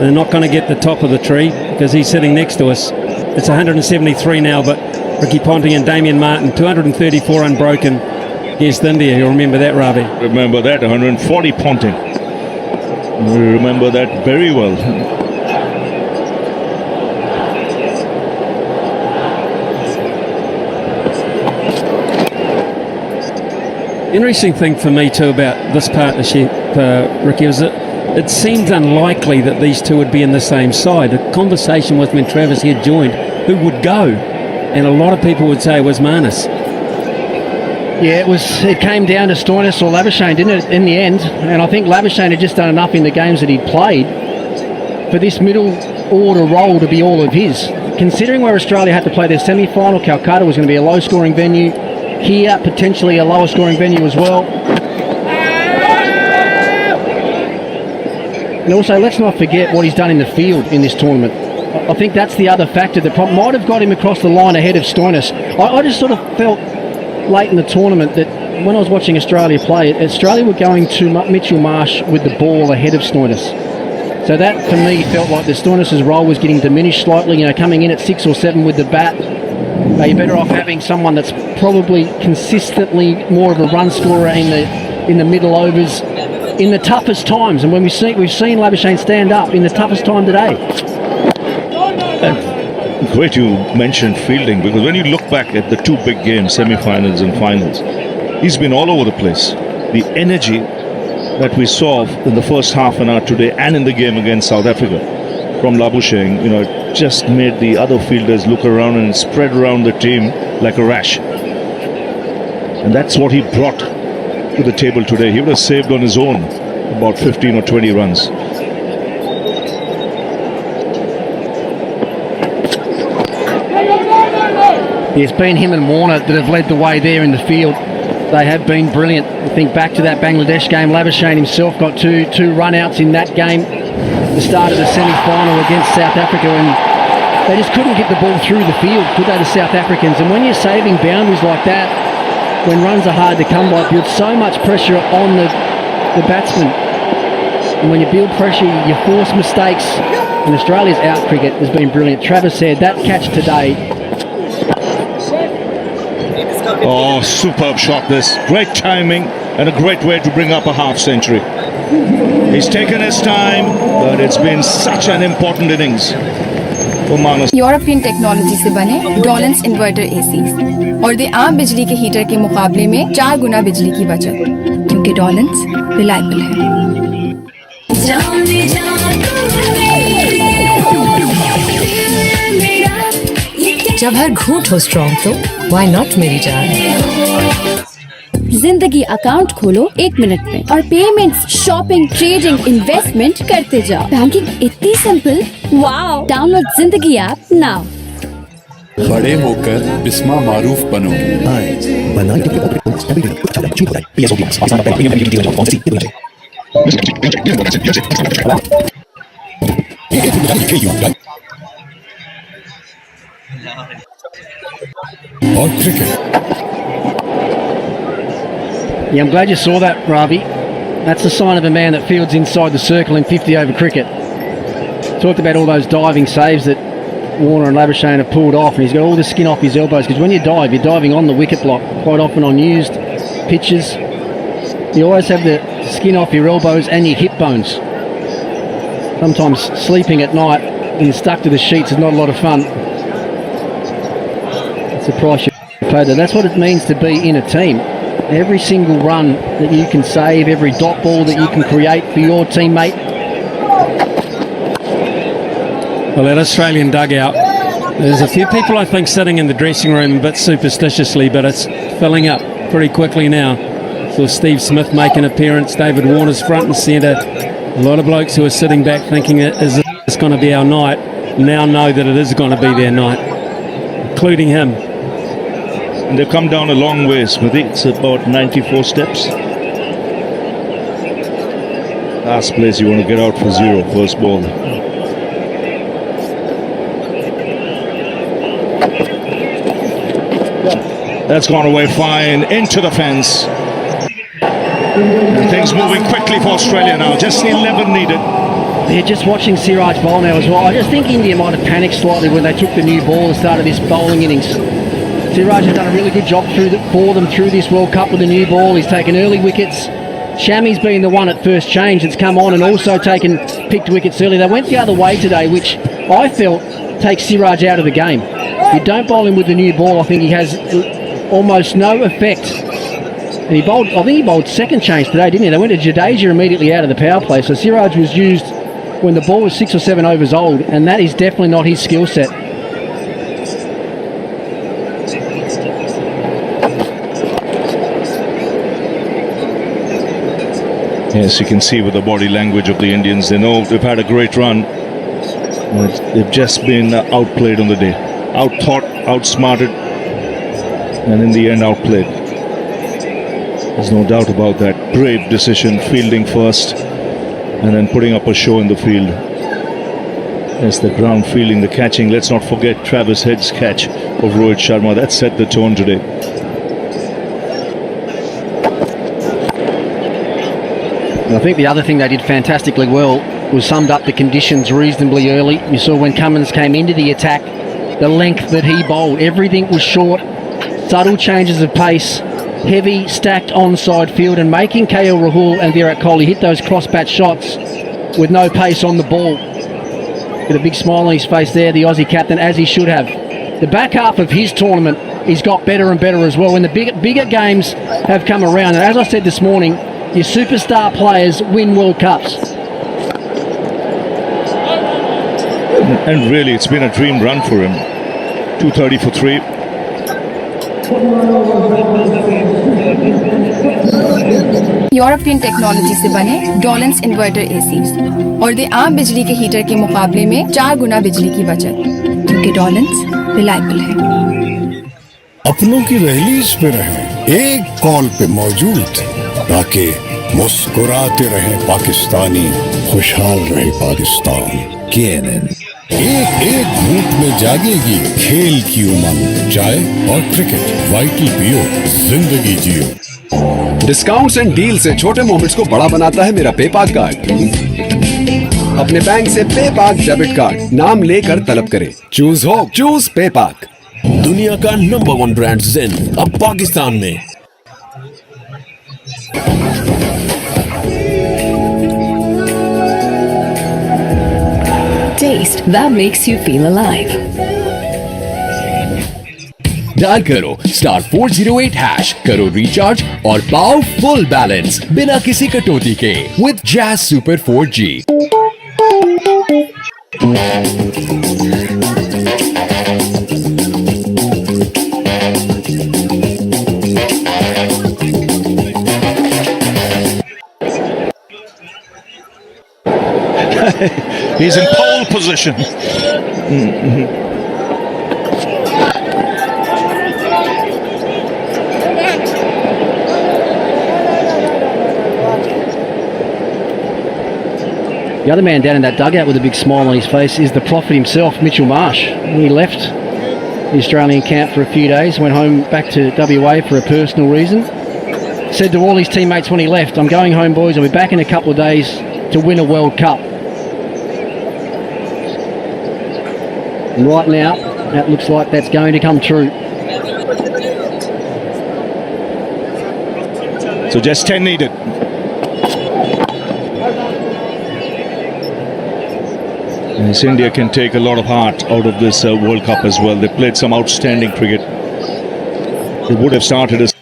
They're not going to get the top of the tree because he's sitting next to us. It's 173 now, but Ricky Ponting and Damien Martin, 234 unbroken against India. You'll remember that, Ravi. Remember that, 140 Ponting. We remember that very well. Interesting thing for me too about this partnership, Ricky, is that it seemed unlikely that these two would be in the same side. The conversation was when Travis Head joined, who would go? And a lot of people would say it was Marnus. Yeah, it came down to Stoinis or Labuschagne, didn't it, in the end? And I think Labuschagne had just done enough in the games that he'd played for this middle order role to be all of his. Considering where Australia had to play their semi-final, Calcutta was going to be a low-scoring venue. Here, potentially a lower-scoring venue as well. And also, let's not forget what he's done in the field in this tournament. I think that's the other factor that might have got him across the line ahead of Stoinis. I just sort of felt late in the tournament that when I was watching Australia play, Australia were going to Mitchell Marsh with the ball ahead of Stoinis. So that, for me, felt like the Stoinis' role was getting diminished slightly, coming in at 6 or 7 with the bat. You're better off having someone that's probably consistently more of a run scorer in the middle overs in the toughest times. And when we've seen Labuschagne stand up in the toughest time today. Great you mentioned fielding, because when you look back at the two big games, semi-finals and finals, he's been all over the place. The energy that we saw in the first half an hour today and in the game against South Africa from Labuschagne, it just made the other fielders look around and spread around the team like a rash. And that's what he brought to the table today. He would have saved on his own about 15 or 20 runs. It's been him and Warner that have led the way there in the field. They have been brilliant. I think back to that Bangladesh game, Labuschagne himself got two run-outs in that game, the start of the semi-final against South Africa, and they just couldn't get the ball through the field, could they, the South Africans? And when you're saving boundaries like that, when runs are hard to come by, build so much pressure on the batsman. And when you build pressure, you force mistakes. And Australia's out cricket has been brilliant. Travis said that catch today. Oh, superb shot this. Great timing and a great way to bring up a half century. He's taken his time, but it's been such an important innings for Manas. European technology से बने Dawlance inverter ACs और दे आम बिजली के heater के मुकाबले में 4 गुना बिजली की बचत, क्योंकि डॉलेंस रिलायबल है। जब हर घूंट हो स्ट्रॉन्ग तो व्हाई नॉट मेरी जान। जिंदगी अकाउंट खोलो 1 मिनट में और पेमेंट्स, शॉपिंग, ट्रेडिंग, इन्वेस्टमेंट करते जाओ। बैंकिंग इतनी सिंपल, वाओ। डाउनलोड जिंदगी ऐप नाउ। बड़े होकर बिस्मा मारूफ बनो। और cricket. Yeah, I'm glad you saw that, Ravi. That's the sign of a man that fields inside the circle in 50 over cricket. Talked about all those diving saves that Warner and Labuschagne have pulled off, and he's got all the skin off his elbows, because when you dive, you're diving on the wicket block. Quite often on used pitches, you always have the skin off your elbows and your hip bones. Sometimes sleeping at night and you're stuck to the sheets is not a lot of fun. It's the price you pay. That's what it means to be in a team. Every single run that you can save, every dot ball that you can create for your teammate. Well, that Australian dugout, there's a few people I think sitting in the dressing room a bit superstitiously, but it's filling up pretty quickly now. So Steve Smith make an appearance, David Warner's front and centre. A lot of blokes who are sitting back thinking, is this going to be our night, now know that it is going to be their night, including him. And they've come down a long way, Smithy. It's about 94 steps. Last place, you want to get out for 0, first ball. That's gone away fine, into the fence. And things moving quickly for Australia now, just 11 needed. Yeah, just watching Siraj bowl now as well. I just think India might have panicked slightly when they took the new ball at the start of this bowling innings. Siraj has done a really good job for them through this World Cup with the new ball. He's taken early wickets. Shami's been the one at first change that's come on and also picked wickets early. They went the other way today, which I felt takes Siraj out of the game. If you don't bowl him with the new ball, I think he has almost no effect. And I think he bowled second change today, didn't he? They went to Jadeja immediately out of the power play. So Siraj was used when the ball was 6 or 7 overs old, and that is definitely not his skill set. Yes, you can see with the body language of the Indians, they know they've had a great run, but they've just been outplayed on the day. Out-thought, outsmarted, and in the end outplayed. There's no doubt about that. Brave decision, fielding first, and then putting up a show in the field. Yes, the ground fielding, the catching. Let's not forget Travis Head's catch of Rohit Sharma. That set the tone today. And I think the other thing they did fantastically well was summed up the conditions reasonably early. You saw when Cummins came into the attack, the length that he bowled, everything was short, subtle changes of pace, heavy, stacked onside field, and making KL Rahul and Virat Kohli hit those cross-bat shots with no pace on the ball. With a big smile on his face there, the Aussie captain, as he should have. The back half of his tournament, he's got better and better as well. When the bigger games have come around, and as I said this morning, your superstar players win World Cups. And really, it's been a dream run for him. 230 for 3. European technology से बने Dawlance inverter ACs और दे आम बिजली के heater के मुकाबले में 4 गुना बिजली की बचत, क्योंकि डॉलेंस रिलायबल है। अपनों की रैलीज पे रहें, एक कॉल पे मौजूद, ताकि मुस्कुराते रहें पाकिस्तानी, खुशहाल रहे पाकिस्तान। केएनएन एक घूंट में जागेगी खेल की उमंग। चाय और क्रिकेट, वाइटल पियो, जिंदगी जियो। डिस्काउंट्स एंड डील से छोटे मोमेंट्स को बड़ा बनाता है मेरा पेपाक कार्ड। अपने बैंक से पे पाक डेबिट कार्ड नाम लेकर तलब करें। चूज हो, चूज पे पाक। दुनिया का नंबर 1 ब्रांड ज़ेन अब पाकिस्तान में। Taste that makes you feel alive. Dial करो *408#, करो रिचार्ज और पाओ फुल बैलेंस बिना किसी कटौती के with jazz super 4G। He's in pole position. The other man down in that dugout with a big smile on his face is the prophet himself, Mitchell Marsh. He left the Australian camp for a few days, went home back to WA for a personal reason. Said to all his teammates when he left, "I'm going home, boys. I'll be back in a couple of days to win a World Cup." And right now, that looks like that's going to come true. So just 10 needed. Yes, India can take a lot of heart out of this World Cup as well. They played some outstanding cricket. It would have started as